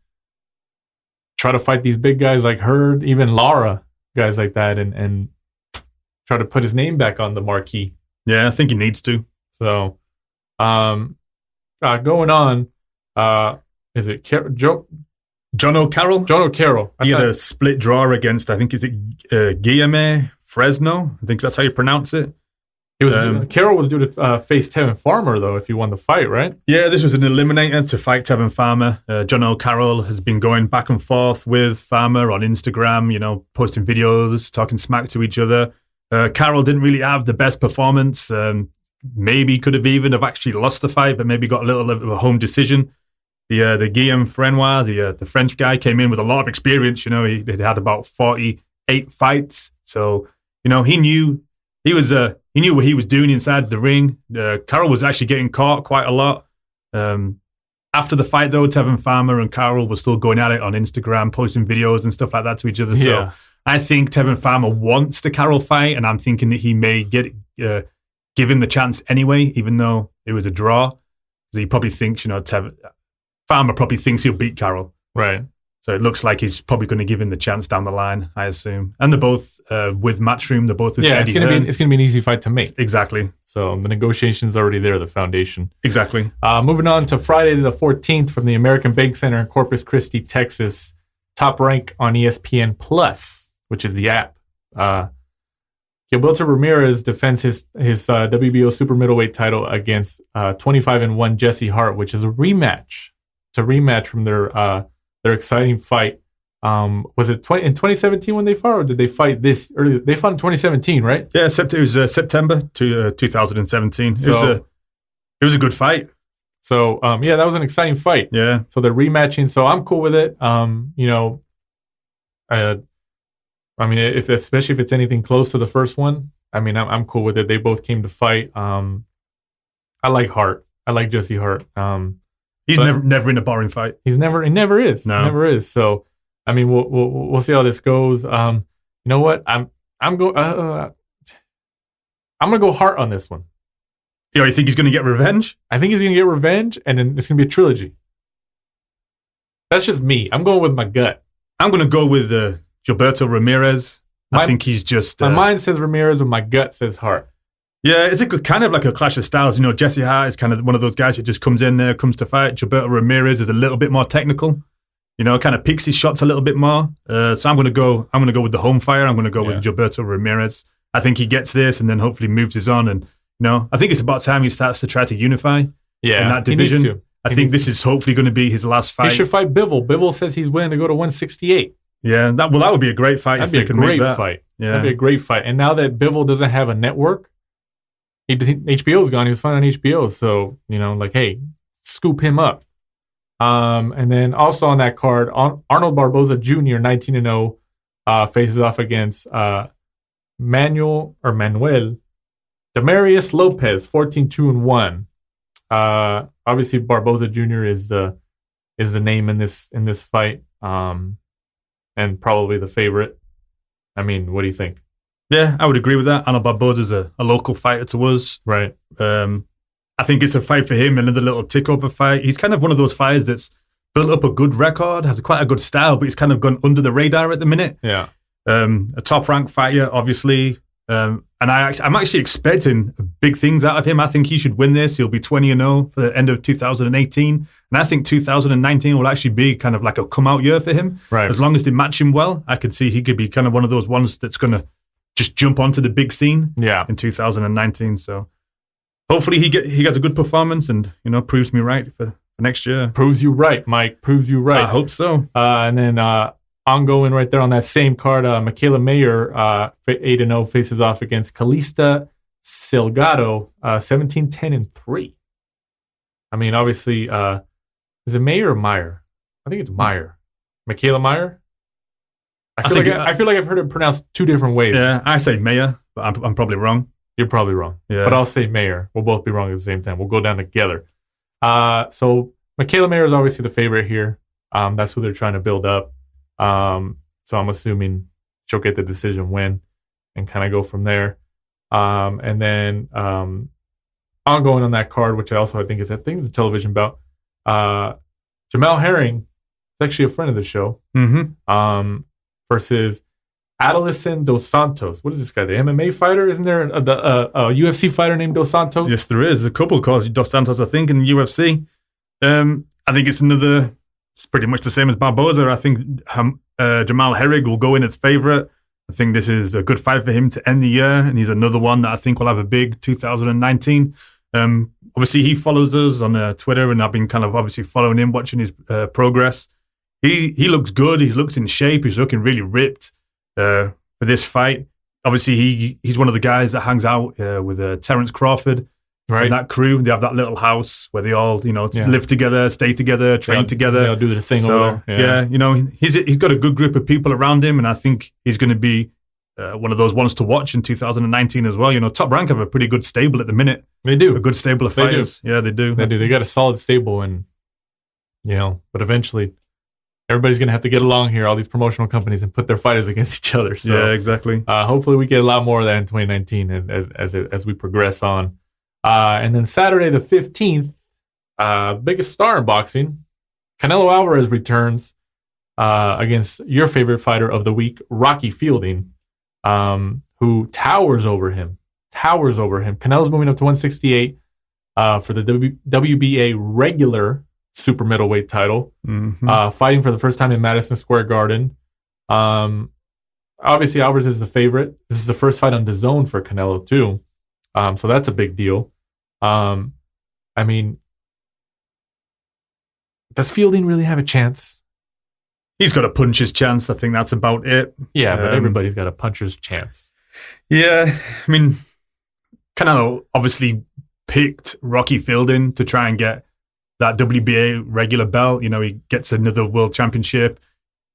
[SPEAKER 4] fight these big guys like Hurd, even Lara, guys like that, and try to put his name back on the marquee.
[SPEAKER 5] Yeah, I think he needs to.
[SPEAKER 4] So, going on, Is it
[SPEAKER 5] John O'Carroll.
[SPEAKER 4] John O'Carroll?
[SPEAKER 5] He had a split draw against, I think, is it Guillaume Fresno? I think that's how you pronounce it.
[SPEAKER 4] He was Carroll was due to face Tevin Farmer, though, if he won the fight, right?
[SPEAKER 5] Yeah, this was an eliminator to fight Tevin Farmer. John O'Carroll has been going back and forth with Farmer on Instagram, posting videos, talking smack to each other. Carroll didn't really have the best performance. Maybe could have even have actually lost the fight, but maybe got a little of a home decision. The Guillaume Frenois, the French guy, came in with a lot of experience. He had about 48 fights, so he knew he knew what he was doing inside the ring. Carroll was actually getting caught quite a lot. After the fight, though, Tevin Farmer and Carroll were still going at it on Instagram, posting videos and stuff like that to each other. So I think Tevin Farmer wants the Carroll fight, and I'm thinking that he may give him the chance anyway, even though it was a draw. Because he probably thinks, Farmer probably thinks he'll beat Carroll.
[SPEAKER 4] Right.
[SPEAKER 5] So it looks like he's probably going to give him the chance down the line, I assume. And they're both with Matchroom. They're both with Eddie Hearn.
[SPEAKER 4] It's gonna be an easy fight to make.
[SPEAKER 5] Exactly.
[SPEAKER 4] So the negotiation's already there, the foundation.
[SPEAKER 5] Exactly.
[SPEAKER 4] Moving on to Friday the 14th from the American Bank Center in Corpus Christi, Texas. Top rank on ESPN Plus, which is the app. Gilberto Ramirez defends his WBO super middleweight title against 25-1 Jesse Hart, which is a rematch. It's a rematch from their exciting fight. Was it in 2017 when they fought, or did they fight this early? They fought in 2017, right?
[SPEAKER 5] Yeah, it was September 2017. It was a good fight.
[SPEAKER 4] So that was an exciting fight.
[SPEAKER 5] Yeah.
[SPEAKER 4] So they're rematching. So I'm cool with it. Especially if it's anything close to the first one, I'm cool with it. They both came to fight. I like Hart. I like Jesse Hart.
[SPEAKER 5] He's never in a boring fight.
[SPEAKER 4] He never is.
[SPEAKER 5] No.
[SPEAKER 4] He never is. So, we'll see how this goes. You know what? I'm gonna go Hart on this one.
[SPEAKER 5] You think he's gonna get revenge?
[SPEAKER 4] I think he's gonna get revenge, and then it's gonna be a trilogy. That's just me. I'm going with my gut.
[SPEAKER 5] I'm gonna go with Gilberto Ramirez. I think he's just
[SPEAKER 4] my mind says Ramirez, but my gut says Hart.
[SPEAKER 5] Yeah, it's kind of like a clash of styles. Jesse Hart is kind of one of those guys who just comes in there, comes to fight. Gilberto Ramirez is a little bit more technical. Kind of picks his shots a little bit more. So I'm going to go with the home fire. I'm going to go with Gilberto Ramirez. I think he gets this and then hopefully moves his on. And I think it's about time he starts to try to unify in that division. I think this is hopefully going to be his last fight.
[SPEAKER 4] He should fight Bivol. Bivol says he's willing to go to 168.
[SPEAKER 5] Yeah, that would be a great fight.
[SPEAKER 4] That'd be a great fight.
[SPEAKER 5] Yeah.
[SPEAKER 4] That'd be a great fight. And now that Bivol doesn't have a network, HBO's gone. He was fine on HBO. So, hey, scoop him up. And then also on that card, Arnold Barboza Jr., 19-0, faces off against Manuel Demarius Lopez, 14-2-1. Obviously, Barboza Jr. is the name in this fight, and probably the favorite. What do you think?
[SPEAKER 5] Yeah, I would agree with that. Arnold Barboza is a local fighter to us.
[SPEAKER 4] Right.
[SPEAKER 5] I think it's a fight for him, another little tick-over fight. He's kind of one of those fighters that's built up a good record, has quite a good style, but he's kind of gone under the radar at the minute.
[SPEAKER 4] Yeah.
[SPEAKER 5] A top-ranked fighter, obviously. And I'm actually expecting big things out of him. I think he should win this. He'll be 20-0 for the end of 2018. And I think 2019 will actually be kind of like a come-out year for him.
[SPEAKER 4] Right.
[SPEAKER 5] As long as they match him well, I could see he could be kind of one of those ones that's going to just jump onto the big scene in 2019. So hopefully he gets a good performance and, proves me right for next year.
[SPEAKER 4] Proves you right, Mike. Proves you right.
[SPEAKER 5] I hope so.
[SPEAKER 4] And then ongoing right there on that same card, Michaela Mayer, 8-0, faces off against Calista Salgado, 17-10-3. Obviously, is it Mayer or Meyer? I think it's Meyer. Michaela Meyer? I feel like I've heard it pronounced two different ways.
[SPEAKER 5] Yeah, I say Mayer, but I'm probably wrong.
[SPEAKER 4] You're probably wrong.
[SPEAKER 5] Yeah.
[SPEAKER 4] But I'll say Mayer. We'll both be wrong at the same time. We'll go down together. So Michaela Mayer is obviously the favorite here. That's who they're trying to build up. So I'm assuming she'll get the decision win and kind of go from there. And then ongoing on that card, which I think is a television bout. Jamel Herring is actually a friend of the show.
[SPEAKER 5] Mm-hmm.
[SPEAKER 4] Versus Adalison Dos Santos. What is this guy? The MMA fighter? Isn't there a UFC fighter named Dos Santos?
[SPEAKER 5] Yes, there is. A couple called Dos Santos, I think, in the UFC. I think it's another it's pretty much the same as Barboza. I think Jamal Herrig will go in as favorite. I think this is a good fight for him to end the year, and he's another one that I think will have a big 2019. Obviously, he follows us on Twitter, and I've been kind of obviously following him, watching his progress. He looks good. He looks in shape. He's looking really ripped for this fight. Obviously, he's one of the guys that hangs out with Terence Crawford. Right. And that crew, they have that little house where they all, live together, stay together, train together.
[SPEAKER 4] They'll do the thing over there.
[SPEAKER 5] Yeah, he's got a good group of people around him, and I think he's going to be one of those ones to watch in 2019 as well. Top Rank have a pretty good stable at the minute.
[SPEAKER 4] They do.
[SPEAKER 5] A good stable of fighters. Yeah, they do.
[SPEAKER 4] They do. They got a solid stable, and, but eventually everybody's going to have to get along here, all these promotional companies, and put their fighters against each other. So,
[SPEAKER 5] yeah, exactly.
[SPEAKER 4] Hopefully we get a lot more of that in 2019 as we progress on. And then Saturday the 15th, biggest star in boxing, Canelo Alvarez returns against your favorite fighter of the week, Rocky Fielding, who towers over him. Canelo's moving up to 168 for the WBA regular super middleweight title, fighting for the first time in Madison Square Garden. Obviously, Alvarez is the favorite. This is the first fight on DAZN for Canelo, too. So that's a big deal. I mean, does Fielding really have a chance?
[SPEAKER 5] He's got a puncher's chance. I think that's about it.
[SPEAKER 4] Yeah, but everybody's got a puncher's chance.
[SPEAKER 5] Yeah, I mean, Canelo obviously picked Rocky Fielding to try and get that WBA regular belt. He gets another world championship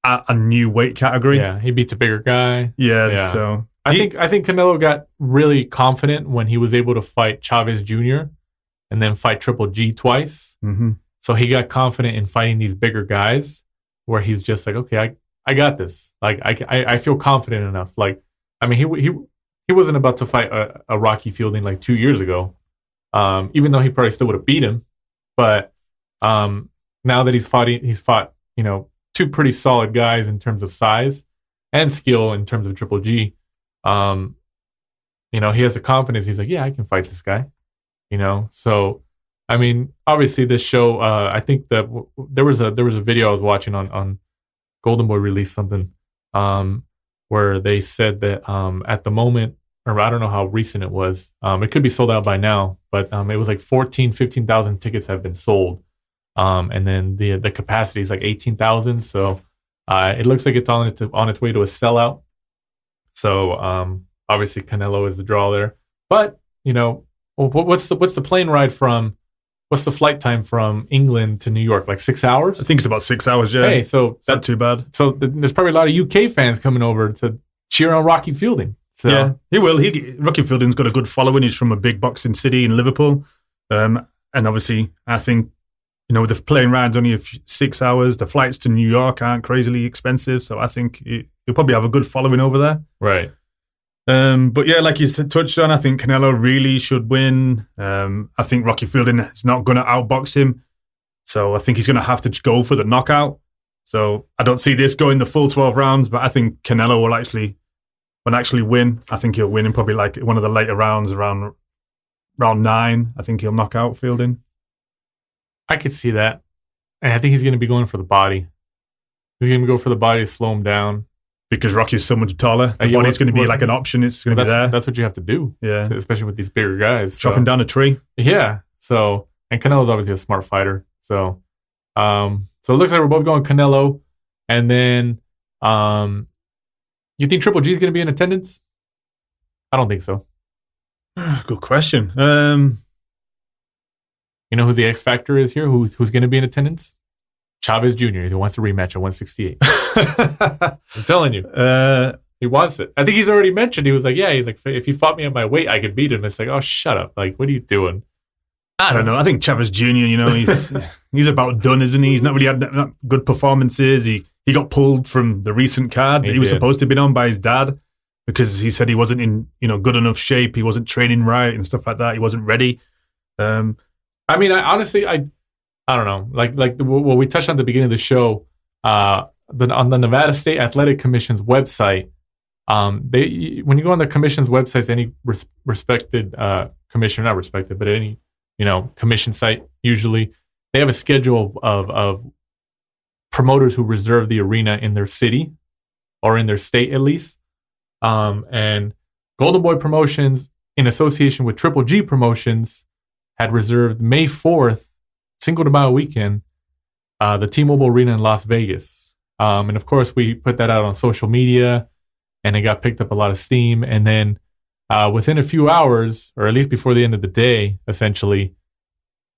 [SPEAKER 5] at a new weight category.
[SPEAKER 4] Yeah, he beats a bigger guy.
[SPEAKER 5] Yeah. So
[SPEAKER 4] I think Canelo got really confident when he was able to fight Chavez Jr. and then fight Triple G twice.
[SPEAKER 5] Mm-hmm.
[SPEAKER 4] So he got confident in fighting these bigger guys, where he's just like, okay, I got this. Like I feel confident enough. Like, I mean, he wasn't about to fight a Rocky Fielding like 2 years ago, even though he probably still would have beat him. But now that he's fought two pretty solid guys in terms of size and skill in terms of Triple G. He has the confidence. He's like, yeah, I can fight this guy. So I mean, obviously this show. I think that there was a video I was watching on Golden Boy released something where they said that at the moment, or I don't know how recent it was. It could be sold out by now, but it was like 15,000 tickets have been sold. And then the capacity is like 18,000. So it looks like it's on its way to a sellout. So obviously Canelo is the draw there. But what's the plane ride from? What's the flight time from England to New York? Like 6 hours?
[SPEAKER 5] I think it's about 6 hours. Yeah.
[SPEAKER 4] Hey, so
[SPEAKER 5] that's not too bad.
[SPEAKER 4] So there's probably a lot of UK fans coming over to cheer on Rocky Fielding. So
[SPEAKER 5] yeah, he will. Rocky Fielding's got a good following. He's from a big boxing city in Liverpool, and obviously I think the plane ride's only 6 hours. The flights to New York aren't crazily expensive, so I think he'll probably have a good following over there.
[SPEAKER 4] Right.
[SPEAKER 5] But yeah, like you touched on, I think Canelo really should win. I think Rocky Fielding is not going to outbox him, so I think he's going to have to go for the knockout. So I don't see this going the full 12 rounds, but I think Canelo will actually win. I think he'll win in probably like one of the later rounds, around round 9. I think he'll knock out Fielding.
[SPEAKER 4] I could see that. And I think he's going to be going for the body. He's going to go for the body to slow him down.
[SPEAKER 5] Because Rocky's so much taller. The body's going to be like an option. It's going to be there.
[SPEAKER 4] That's what you have to do.
[SPEAKER 5] Yeah.
[SPEAKER 4] Especially with these bigger guys.
[SPEAKER 5] Chopping down a tree.
[SPEAKER 4] Yeah. So, and Canelo's obviously a smart fighter. So, so it looks like we're both going Canelo. And then, you think Triple G is going to be in attendance? I don't think so.
[SPEAKER 5] Good question.
[SPEAKER 4] You know who the X factor is here? Who's going to be in attendance? Chavez Jr. He wants a rematch at 168. I'm telling you. He wants it. I think he's already mentioned. He was like, yeah, he's like, if he fought me at my weight, I could beat him. It's like, oh, shut up. Like, what are you doing?
[SPEAKER 5] I don't know. I think Chavez Jr., he's about done, isn't he? He's not really had that good performances. He got pulled from the recent card that he was supposed to have been on by his dad because he said he wasn't in, good enough shape. He wasn't training right and stuff like that. He wasn't ready.
[SPEAKER 4] I mean, I don't know. Like what we touched on at the beginning of the show, on the Nevada State Athletic Commission's website, when you go on the commission's website, any respected commissioner, not respected, but any commission site, usually they have a schedule of promoters who reserve the arena in their city or in their state at least. And Golden Boy Promotions, in association with Triple G Promotions, had reserved May 4th, Cinco de Mayo weekend, the T-Mobile Arena in Las Vegas. And of course, we put that out on social media, and it got picked up a lot of steam. And then within a few hours, or at least before the end of the day, essentially,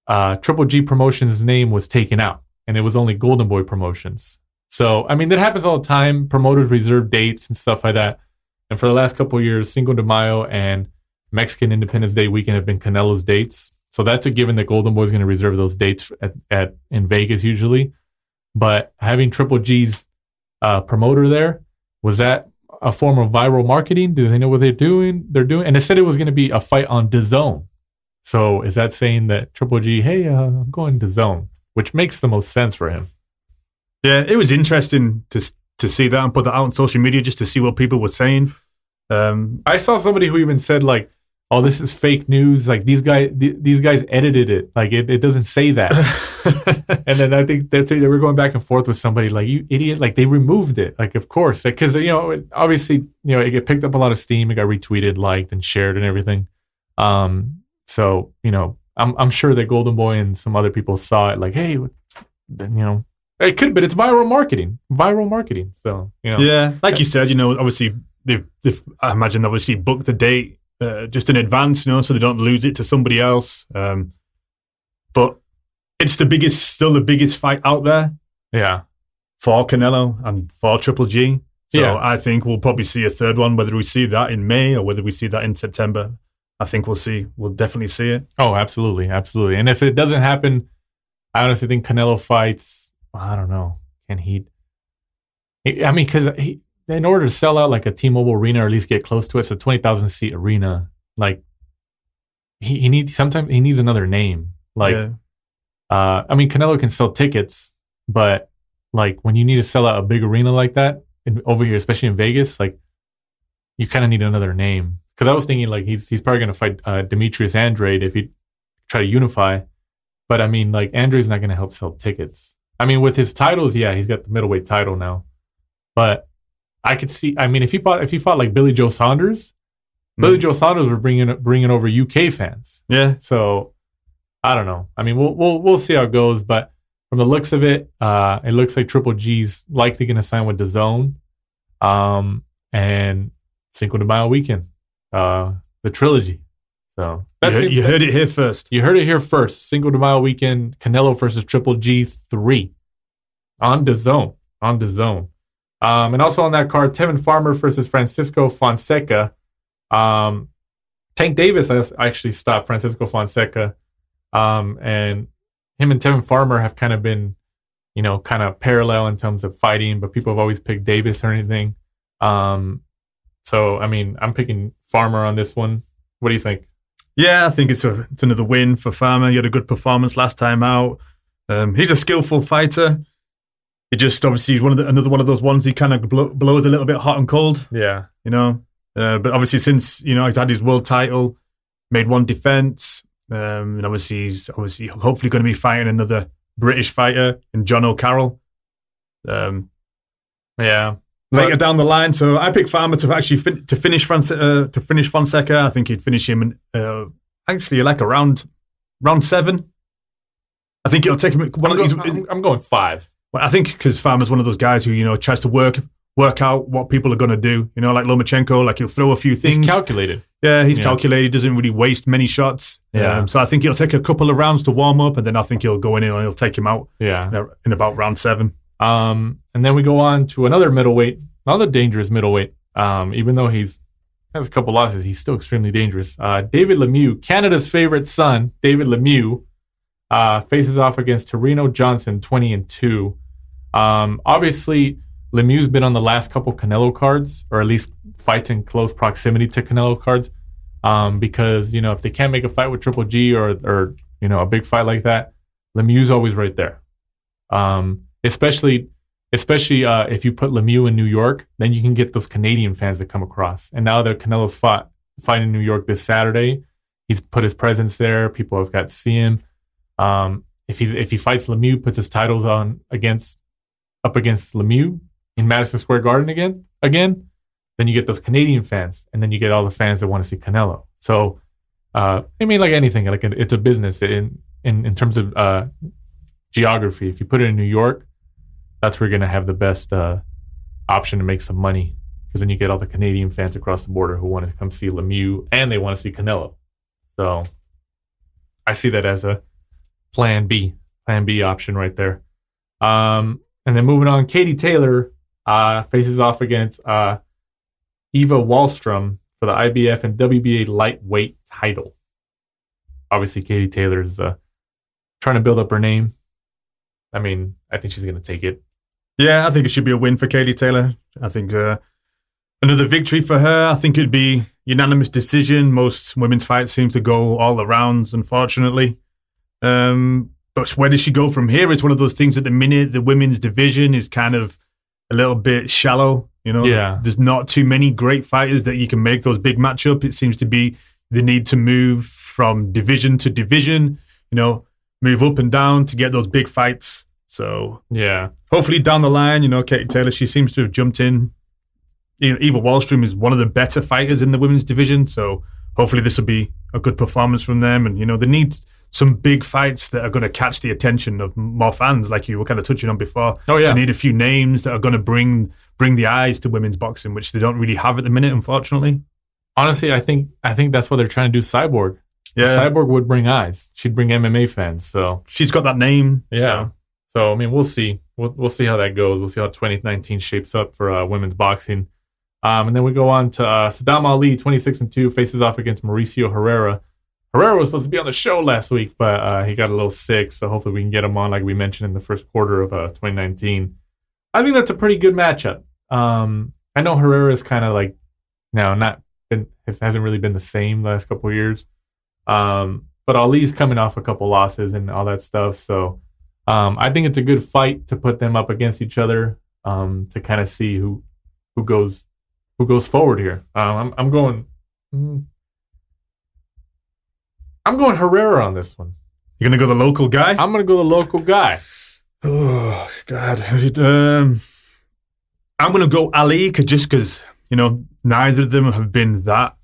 [SPEAKER 4] Triple G Promotions' name was taken out, and it was only Golden Boy Promotions. So, I mean, that happens all the time. Promoters reserve dates and stuff like that. And for the last couple of years, Cinco de Mayo and Mexican Independence Day weekend have been Canelo's dates. So that's a given that Golden Boy is going to reserve those dates in Vegas usually. But having Triple G's promoter there, was that a form of viral marketing? Do they know what they're doing? And it said it was going to be a fight on DAZN. So is that saying that Triple G, hey, I'm going DAZN, which makes the most sense for him?
[SPEAKER 5] Yeah, it was interesting to see that and put that out on social media just to see what people were saying.
[SPEAKER 4] I saw somebody who even said like, "Oh, this is fake news. Like these guys edited it. Like it doesn't say that." And then I think they were going back and forth with somebody like, "You idiot!" Like they removed it. Like of course, because obviously it get picked up a lot of steam. It got retweeted, liked, and shared and everything. So I'm sure that Golden Boy and some other people saw it. Like, hey, it could, but it's viral marketing. So
[SPEAKER 5] yeah, like you said, obviously they've I imagine obviously booked the date just in advance, so they don't lose it to somebody else. But it's still the biggest fight out there.
[SPEAKER 4] Yeah,
[SPEAKER 5] for Canelo and for Triple G. So
[SPEAKER 4] yeah.
[SPEAKER 5] I think we'll probably see a third one, whether we see that in May or whether we see that in September. I think we'll definitely see it. Oh,
[SPEAKER 4] absolutely. And if it doesn't happen, I honestly think Canelo fights. I don't know. Can he? I mean, because in order to sell out like a T-Mobile arena or at least get close to it, it's a 20,000 seat arena. Like he needs another name. Like, yeah. I mean, Canelo can sell tickets, but like when you need to sell out a big arena like that over here, especially in Vegas, like you kind of need another name. Because I was thinking like he's probably going to fight Demetrius Andrade if he try to unify. But I mean, like Andrade's not going to help sell tickets. I mean, with his titles, yeah, he's got the middleweight title now. But I could see. I mean, if he fought like Billy Joe Saunders, Billy Joe Saunders were bringing over UK fans.
[SPEAKER 5] Yeah.
[SPEAKER 4] So I don't know. I mean, we'll see how it goes. But from the looks of it, it looks like Triple G's likely going to sign with DAZN, and Cinco de Mayo weekend, the trilogy. So
[SPEAKER 5] you heard it here first.
[SPEAKER 4] You heard it here first. Cinco de Mayo weekend, Canelo versus Triple G 3 on DAZN. And also on that card, Tevin Farmer versus Francisco Fonseca. Tank Davis actually stopped Francisco Fonseca. And him and Tevin Farmer have kind of been, kind of parallel in terms of fighting, but people have always picked Davis or anything. So, I mean, I'm picking Farmer on this one. What do you think?
[SPEAKER 5] Yeah, I think it's another win for Farmer. He had a good performance last time out. He's a skillful fighter. He just obviously he's another one of those ones he kind of blows a little bit hot and cold.
[SPEAKER 4] Yeah,
[SPEAKER 5] But obviously since he's had his world title, made one defense, and obviously he's hopefully going to be fighting another British fighter in John O'Carroll.
[SPEAKER 4] Yeah.
[SPEAKER 5] Later down the line, so I picked Farmer to actually finish Fonseca. I think he'd finish him in actually like around round 7. I think it'll take him.
[SPEAKER 4] I'm going 5.
[SPEAKER 5] Well, I think because Farmer's one of those guys who tries to work out what people are going to do. Like Lomachenko, like he'll throw a few things.
[SPEAKER 4] He's calculated.
[SPEAKER 5] Yeah, he's calculated. Doesn't really waste many shots.
[SPEAKER 4] Yeah.
[SPEAKER 5] So I think he'll take a couple of rounds to warm up, and then I think he'll go in and he'll take him out.
[SPEAKER 4] Yeah.
[SPEAKER 5] In about round 7.
[SPEAKER 4] And then we go on to another dangerous middleweight. Even though he has a couple losses, he's still extremely dangerous. David Lemieux, Canada's favorite son, David Lemieux, faces off against Torino Johnson, 20-2. Obviously, Lemieux's been on the last couple Canelo cards, or at least fights in close proximity to Canelo cards, because if they can't make a fight with Triple G or a big fight like that, Lemieux's always right there. Especially if you put Lemieux in New York, then you can get those Canadian fans that come across. And now that Canelo's fighting in New York this Saturday, he's put his presence there. People have got to see him. If he fights Lemieux, puts his titles on against up against Lemieux in Madison Square Garden again, then you get those Canadian fans, and then you get all the fans that want to see Canelo. So, I mean, like anything, like it's a business in terms of geography. If you put it in New York, that's where you're going to have the best option to make some money, because then you get all the Canadian fans across the border who want to come see Lemieux and they want to see Canelo. So I see that as a plan B option right there. And then moving on, Katie Taylor faces off against Eva Wallstrom for the IBF and WBA lightweight title. Obviously, Katie Taylor is trying to build up her name. I mean, I think she's going to take it.
[SPEAKER 5] Yeah, I think it should be a win for Katie Taylor. I think another victory for her. I think it'd be unanimous decision. Most women's fights seem to go all the rounds, unfortunately. But where does she go from here? It's one of those things at the minute. The women's division is kind of a little bit shallow. You know, There's not too many great fighters that you can make those big matchups. It seems to be the need to move from division to division, move up and down to get those big fights. So hopefully down the line, Katie Taylor, she seems to have jumped in. Eva Wallstrom is one of the better fighters in the women's division. So hopefully this will be a good performance from them. And, they need some big fights that are going to catch the attention of more fans, like you were kind of touching on before. Oh, yeah. They need a few names that are going to bring the eyes to women's boxing, which they don't really have at the minute, unfortunately.
[SPEAKER 4] Honestly, I think that's what they're trying to do. Cyborg. Yeah. Cyborg would bring eyes. She'd bring MMA fans. So
[SPEAKER 5] she's got that name.
[SPEAKER 4] Yeah. So I mean, we'll see. We'll see how that goes. We'll see how 2019 shapes up for women's boxing. And then we go on to Saddam Ali, 26-2, faces off against Mauricio Herrera. Herrera was supposed to be on the show last week, but he got a little sick. So hopefully we can get him on, like we mentioned in the first quarter of 2019. I think that's a pretty good matchup. I know Herrera is kind of like hasn't really been the same the last couple of years. But Ali's coming off a couple losses and all that stuff. So I think it's a good fight to put them up against each other to kind of see who goes forward here. I'm going Herrera on this one.
[SPEAKER 5] You're gonna go the local guy?
[SPEAKER 4] I'm gonna go the local guy.
[SPEAKER 5] Oh God! I'm gonna go Ali because neither of them have been that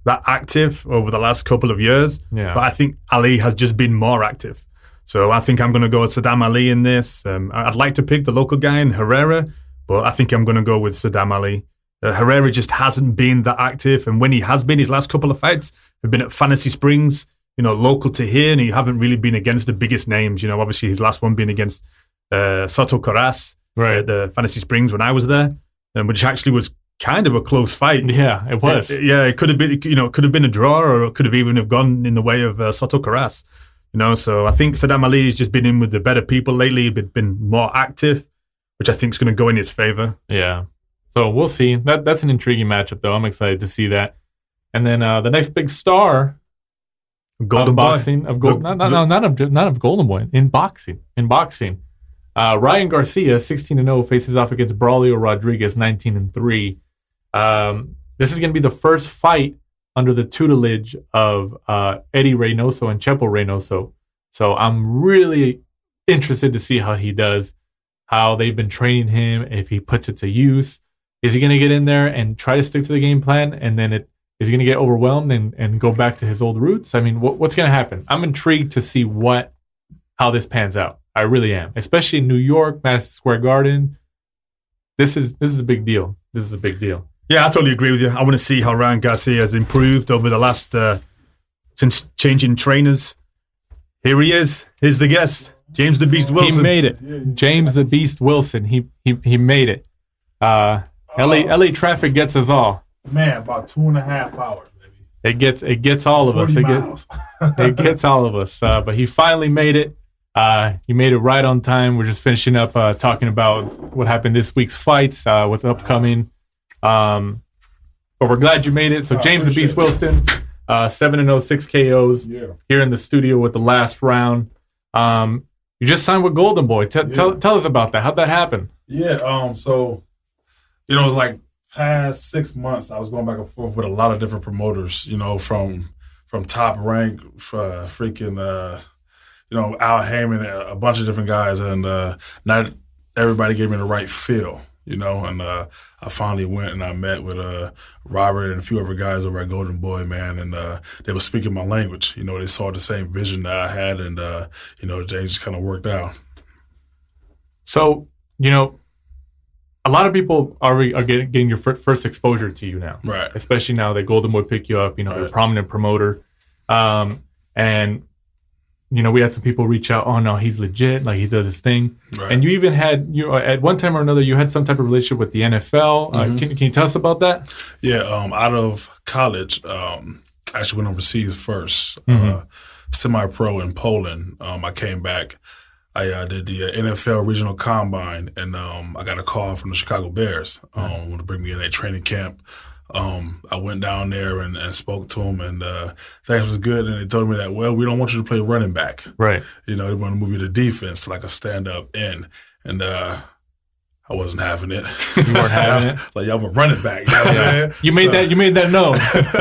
[SPEAKER 5] active over the last couple of years. Yeah. But I think Ali has just been more active. So I think I'm going to go with Saddam Ali in this. I'd like to pick the local guy in Herrera, but I think I'm going to go with Saddam Ali. Herrera just hasn't been that active, and when he has been, his last couple of fights have been at Fantasy Springs, local to here, and he haven't really been against the biggest names. Obviously his last one being against Soto Carras at the Fantasy Springs when I was there, which actually was kind of a close fight.
[SPEAKER 4] Yeah, it was.
[SPEAKER 5] It could have been, could have been a draw, or it could have even have gone in the way of Soto Carras. So I think Saddam Ali has just been in with the better people lately, been more active, which I think is going to go in his favor.
[SPEAKER 4] Yeah. So we'll see. That's an intriguing matchup, though. I'm excited to see that. And then the next big star
[SPEAKER 5] Golden Boy.
[SPEAKER 4] Not of Golden Boy. In boxing. Ryan Garcia, 16-0, faces off against Braulio Rodriguez, 19-3. This is going to be the first fight under the tutelage of Eddie Reynoso and Chepo Reynoso. So I'm really interested to see how he does, how they've been training him, if he puts it to use. Is he going to get in there and try to stick to the game plan, and then is he going to get overwhelmed and go back to his old roots? I mean, what's going to happen? I'm intrigued to see how this pans out. I really am, especially in New York, Madison Square Garden. This is a big deal. This is a big deal.
[SPEAKER 5] Yeah, I totally agree with you. I want to see how Ryan Garcia has improved over the last since changing trainers. Here he is. Here's the guest, James the Beast Wilson.
[SPEAKER 4] He made it. James the Beast Wilson. He made it. LA traffic gets us all.
[SPEAKER 6] Man, about 2.5 hours, baby.
[SPEAKER 4] It gets all of us. It gets all of us. But he finally made it. He made it right on time. We're just finishing up talking about what happened this week's fights, what's upcoming. But we're glad you made it. So James the Beast Wilson, 7-0, 6 KOs here in the studio with the last round. You just signed with Golden Boy. Tell us about that. How'd that happen?
[SPEAKER 6] Yeah. So, like past 6 months, I was going back and forth with a lot of different promoters. From Top Rank, freaking. Al Heyman, a bunch of different guys, and everybody gave me the right feel, you know, and I finally went and I met with Robert and a few other guys over at Golden Boy, man, and they were speaking my language. You know, they saw the same vision that I had, and, you know, they just kind of worked out.
[SPEAKER 4] So, you know, a lot of people are getting your first exposure to you now.
[SPEAKER 6] Right.
[SPEAKER 4] Especially now that Golden Boy picked you up, you know, you're a prominent promoter. And, you know, we had some people reach out, oh, no, he's legit, like he does his thing.
[SPEAKER 6] Right.
[SPEAKER 4] And you even had, you know, at one time or another, you had some type of relationship with the NFL. Can you tell us about that?
[SPEAKER 6] Yeah, out of college, I actually went overseas first, semi-pro in Poland. I came back. I did the NFL Regional Combine, and I got a call from the Chicago Bears to bring me in a training camp. I went down there and spoke to them, and things was good. And they told me that, well, we don't want you to play running back.
[SPEAKER 4] Right.
[SPEAKER 6] You know, they want to move you to defense, like a stand-up end. And I wasn't having it.
[SPEAKER 4] You weren't having it?
[SPEAKER 6] Like, I'm a running back. You know what I mean?
[SPEAKER 4] You made that known.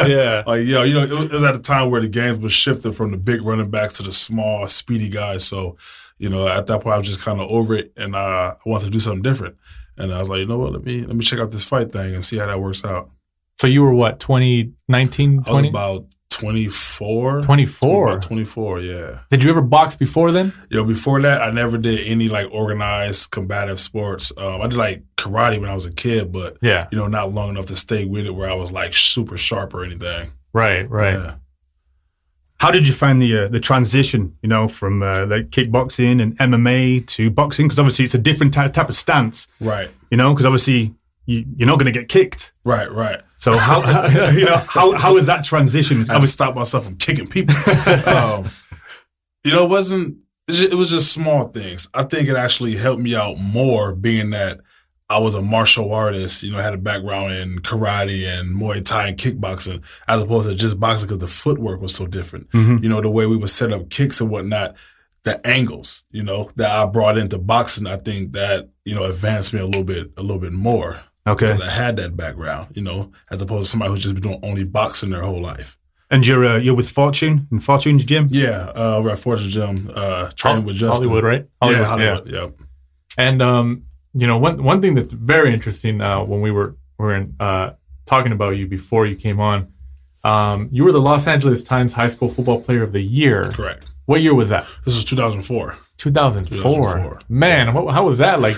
[SPEAKER 4] Yeah.
[SPEAKER 6] Like, you know, it was at a time where the games was shifting from the big running backs to the small, speedy guys. So, you know, at that point, I was just kind of over it, and I wanted to do something different. And I was like, you know what, let me check out this fight thing and see how that works out.
[SPEAKER 4] So you were what, 2019, 20?
[SPEAKER 6] I was about 24.
[SPEAKER 4] 24?
[SPEAKER 6] About 24, yeah.
[SPEAKER 4] Did you ever box before then?
[SPEAKER 6] Yo, before that, I never did any, like, organized combative sports. I did, like, karate when I was a kid, but,
[SPEAKER 4] yeah,
[SPEAKER 6] you know, not long enough to stay with it where I was, like, super sharp or anything.
[SPEAKER 4] Right.
[SPEAKER 6] Yeah.
[SPEAKER 5] How did you find the transition, you know, from like kickboxing and MMA to boxing? Because obviously it's a different type of stance.
[SPEAKER 6] Right.
[SPEAKER 5] You know, because obviously you're not going to get kicked.
[SPEAKER 6] Right.
[SPEAKER 5] So how is that transition?
[SPEAKER 6] I would stop myself from kicking people. You know, it was just small things. I think it actually helped me out more being that I was a martial artist, you know, I had a background in karate and Muay Thai and kickboxing, as opposed to just boxing because the footwork was so different. You know, the way we would set up kicks and whatnot, the angles, you know, that I brought into boxing, I think that, you know, advanced me a little bit more.
[SPEAKER 5] Okay.
[SPEAKER 6] Because I had that background, you know, as opposed to somebody who's just been doing only boxing their whole life.
[SPEAKER 5] And you're with Fortune in Fortune's gym?
[SPEAKER 6] Yeah, we're at Fortune Gym, training with Justin.
[SPEAKER 4] Hollywood, right?
[SPEAKER 6] Yeah, Hollywood, yeah.
[SPEAKER 4] And, you know, one thing that's very interesting when we were talking about you before you came on, you were the Los Angeles Times High School Football Player of the Year.
[SPEAKER 6] Correct.
[SPEAKER 4] What year was that?
[SPEAKER 6] This was 2004.
[SPEAKER 4] 2004. Man, how was that? Like,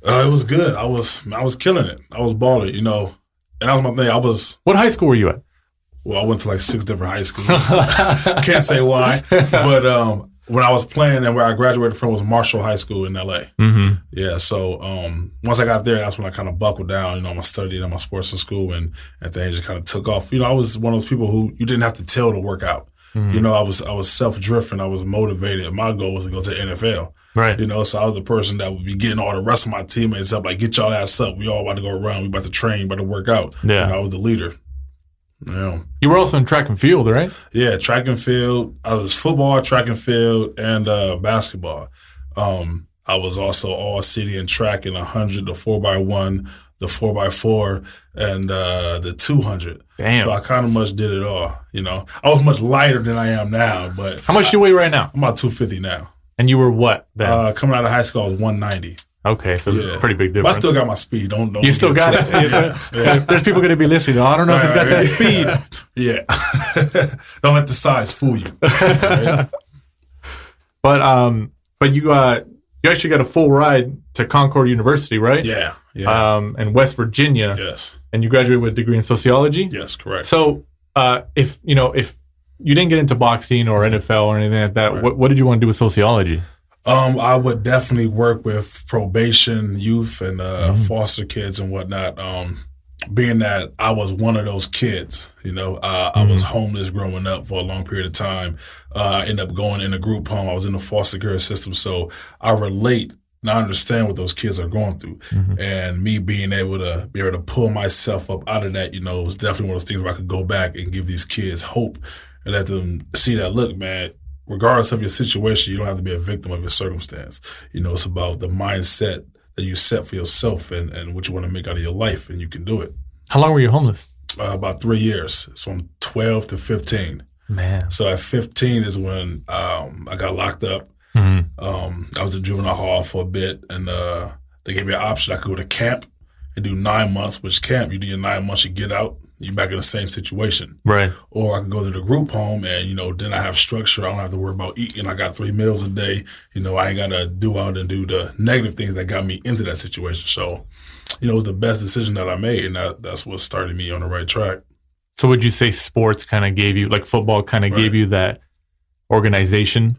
[SPEAKER 6] it was good. I was killing it. I was balling, you know. And that was my thing.
[SPEAKER 4] What high school were you at?
[SPEAKER 6] Well, I went to like 6 different high schools. Can't say why. But when I was playing and where I graduated from was Marshall High School in LA. Yeah, so once I got there, that's when I kind of buckled down, you know, my study and my sports in school, and things just kind of took off. You know, I was one of those people who you didn't have to tell to work out. You know, I was self-driven. I was motivated. My goal was to go to the NFL.
[SPEAKER 4] Right.
[SPEAKER 6] You know, so I was the person that would be getting all the rest of my teammates up, like, get y'all ass up. We all about to go around. We about to train, about to work out.
[SPEAKER 4] Yeah.
[SPEAKER 6] And I was the leader. Yeah.
[SPEAKER 4] You were also in track and field, right?
[SPEAKER 6] Yeah, track and field. I was football, track and field, and basketball. I was also all city in track in 100, the 4x1, the 4x4, and the 200.
[SPEAKER 4] Damn.
[SPEAKER 6] So I kind of much did it all. You know, I was much lighter than I am now, but
[SPEAKER 4] how much do you weigh right now?
[SPEAKER 6] I'm about 250 now.
[SPEAKER 4] And you were what then?
[SPEAKER 6] Coming out of high school, I was 190.
[SPEAKER 4] Okay, so
[SPEAKER 6] Yeah.
[SPEAKER 4] pretty big
[SPEAKER 6] But
[SPEAKER 4] difference.
[SPEAKER 6] I still got my speed. Don't
[SPEAKER 4] You still got it?
[SPEAKER 6] Yeah.
[SPEAKER 4] There's people going to be listening. I don't know if he's got that speed.
[SPEAKER 6] Yeah. Don't let the size fool you. Right?
[SPEAKER 4] But you actually got a full ride to Concord University, right?
[SPEAKER 6] Yeah.
[SPEAKER 4] In West Virginia.
[SPEAKER 6] Yes.
[SPEAKER 4] And you graduated with a degree in sociology?
[SPEAKER 6] Yes, correct.
[SPEAKER 4] So if you didn't get into boxing or NFL or anything like that,
[SPEAKER 6] Right.
[SPEAKER 4] what did you want to do with sociology?
[SPEAKER 6] I would definitely work with probation youth and foster kids and whatnot. Being that I was one of those kids, you know, I was homeless growing up for a long period of time. I ended up going in a group home. I was in the foster care system. So I relate and I understand what those kids are going through. And me being able to pull myself up out of that, you know, was definitely one of those things where I could go back and give these kids hope and let them see that, look, man, regardless of your situation, you don't have to be a victim of your circumstance. You know, it's about the mindset that you set for yourself and what you want to make out of your life, and you can do it. How
[SPEAKER 4] long were you homeless?
[SPEAKER 6] About 3 years, so from 12 to 15.
[SPEAKER 4] Man.
[SPEAKER 6] So at 15 is when I got locked up. I was in juvenile hall for a bit, and they gave me an option. I could go to camp and do 9 months, which camp, you do your 9 months, you get out, you're back in the same situation.
[SPEAKER 4] Right.
[SPEAKER 6] Or I could go to the group home and, then I have structure. I don't have to worry about eating. I got 3 meals a day. I ain't got to do out and do the negative things that got me into that situation. So, it was the best decision that I made, and that's what started me on the right track.
[SPEAKER 4] So would you say sports kind of gave you, like football kind of gave you that organization?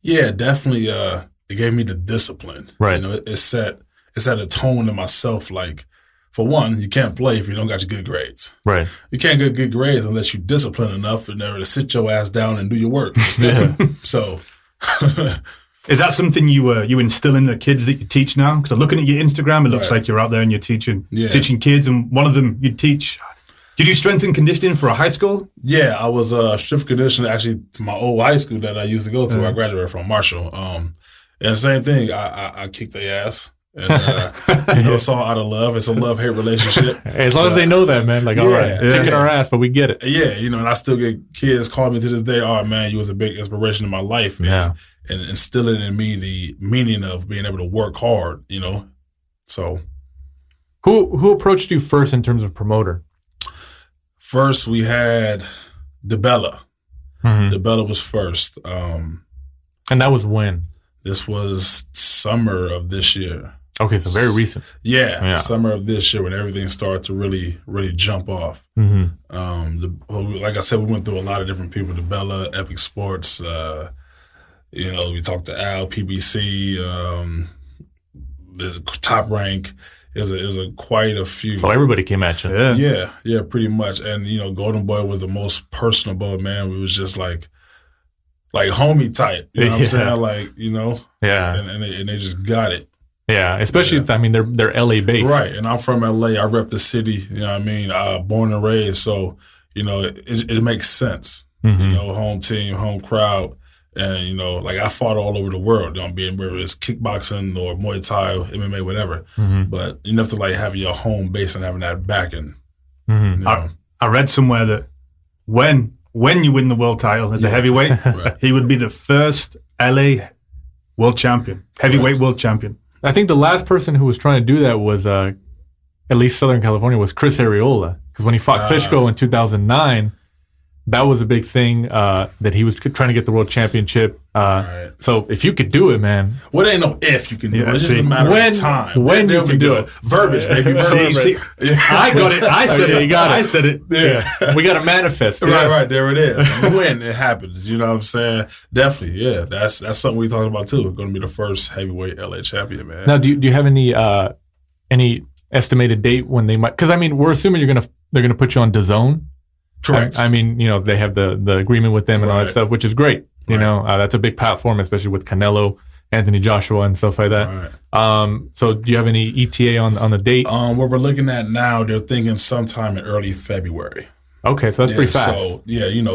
[SPEAKER 6] Yeah, definitely. It gave me the discipline.
[SPEAKER 4] Right.
[SPEAKER 6] It set a tone in myself. Like, for one, you can't play if you don't got your good grades.
[SPEAKER 4] Right.
[SPEAKER 6] You can't get good grades unless you're disciplined enough and there to sit your ass down and do your work. So,
[SPEAKER 5] is that something you instill in the kids that you teach now? Because I'm looking at your Instagram, it looks like you're out there and you're teaching kids, and one of them you teach. Did you do strength and conditioning for a high school?
[SPEAKER 6] Yeah, I was strength conditioner actually to my old high school that I used to go to. I graduated from Marshall. And same thing, I kicked their ass. And, it's all out of love. It's a love-hate relationship.
[SPEAKER 4] As long as they know that, man. Like, all right, kicking our ass, but we get it.
[SPEAKER 6] Yeah, and I still get kids calling me to this day, oh, man, you was a big inspiration in my life. And instilling in me the meaning of being able to work hard, So.
[SPEAKER 4] Who approached you first in terms of promoter?
[SPEAKER 6] First, we had DeBella. DeBella was first.
[SPEAKER 4] And that was when?
[SPEAKER 6] This was summer of this year.
[SPEAKER 4] Okay, so very recent.
[SPEAKER 6] Yeah, summer of this year when everything started to really, really jump off. Like I said, we went through a lot of different people. DeBella, Epic Sports. We talked to Al, PBC. There's Top Rank. It was quite a few.
[SPEAKER 4] So everybody came at you.
[SPEAKER 6] Yeah, pretty much. And Golden Boy was the most personable, man. We was just like homie type. You know what I'm saying? Like, and they just got it.
[SPEAKER 4] Yeah, especially they're LA based.
[SPEAKER 6] Right. And I'm from LA. I rep the city, you know what I mean? Born and raised. So, it makes sense. Home team, home crowd. And, I fought all over the world, being whether it's kickboxing or Muay Thai, MMA, whatever. But you have to, have your home base and having that backing.
[SPEAKER 5] I read somewhere that when you win the world title as a heavyweight, he would be the first LA world champion, heavyweight world champion.
[SPEAKER 4] I think the last person who was trying to do that was, at least Southern California, was Chris Arreola. Because when he fought Klitschko in 2009, that was a big thing that he was trying to get the world championship. So if you could do it, man.
[SPEAKER 6] Well, it ain't no if you can do it. It's just a matter of time.
[SPEAKER 4] When you can do it.
[SPEAKER 6] Verbiage, baby.
[SPEAKER 5] See, I got it. I said it.
[SPEAKER 4] You got it.
[SPEAKER 5] I said it.
[SPEAKER 4] Yeah. We got to manifest.
[SPEAKER 6] Right. There it is. When it happens. You know what I'm saying? Definitely, yeah. That's something we talking about, too. We're going to be the first heavyweight LA champion, man.
[SPEAKER 4] Now, do you have any estimated date when they might? Because, we're assuming they're going to put you on DAZN.
[SPEAKER 6] Correct.
[SPEAKER 4] They have the agreement with them and all that stuff, which is great. That's a big platform, especially with Canelo, Anthony Joshua, and stuff like that. Right. So do you have any ETA on the date?
[SPEAKER 6] What we're looking at now, they're thinking sometime in early February.
[SPEAKER 4] Okay, so that's pretty fast.
[SPEAKER 6] So,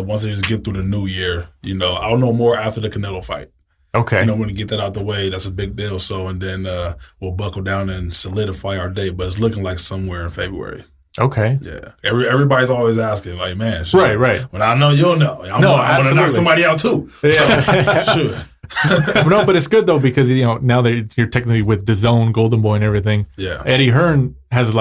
[SPEAKER 6] once they just get through the new year, I'll know more after the Canelo fight.
[SPEAKER 4] Okay.
[SPEAKER 6] When we get that out the way, that's a big deal. So, and then we'll buckle down and solidify our date, but it's looking like somewhere in February.
[SPEAKER 4] Okay.
[SPEAKER 6] Yeah. Everybody's always asking, like, man.
[SPEAKER 4] Right.
[SPEAKER 6] When I know, you'll know. I'm going to knock somebody out, too.
[SPEAKER 4] Yeah.
[SPEAKER 6] So, sure.
[SPEAKER 4] No, but it's good, though, because, now that you're technically with DAZN, Golden Boy, and everything.
[SPEAKER 6] Yeah.
[SPEAKER 4] Eddie Hearn has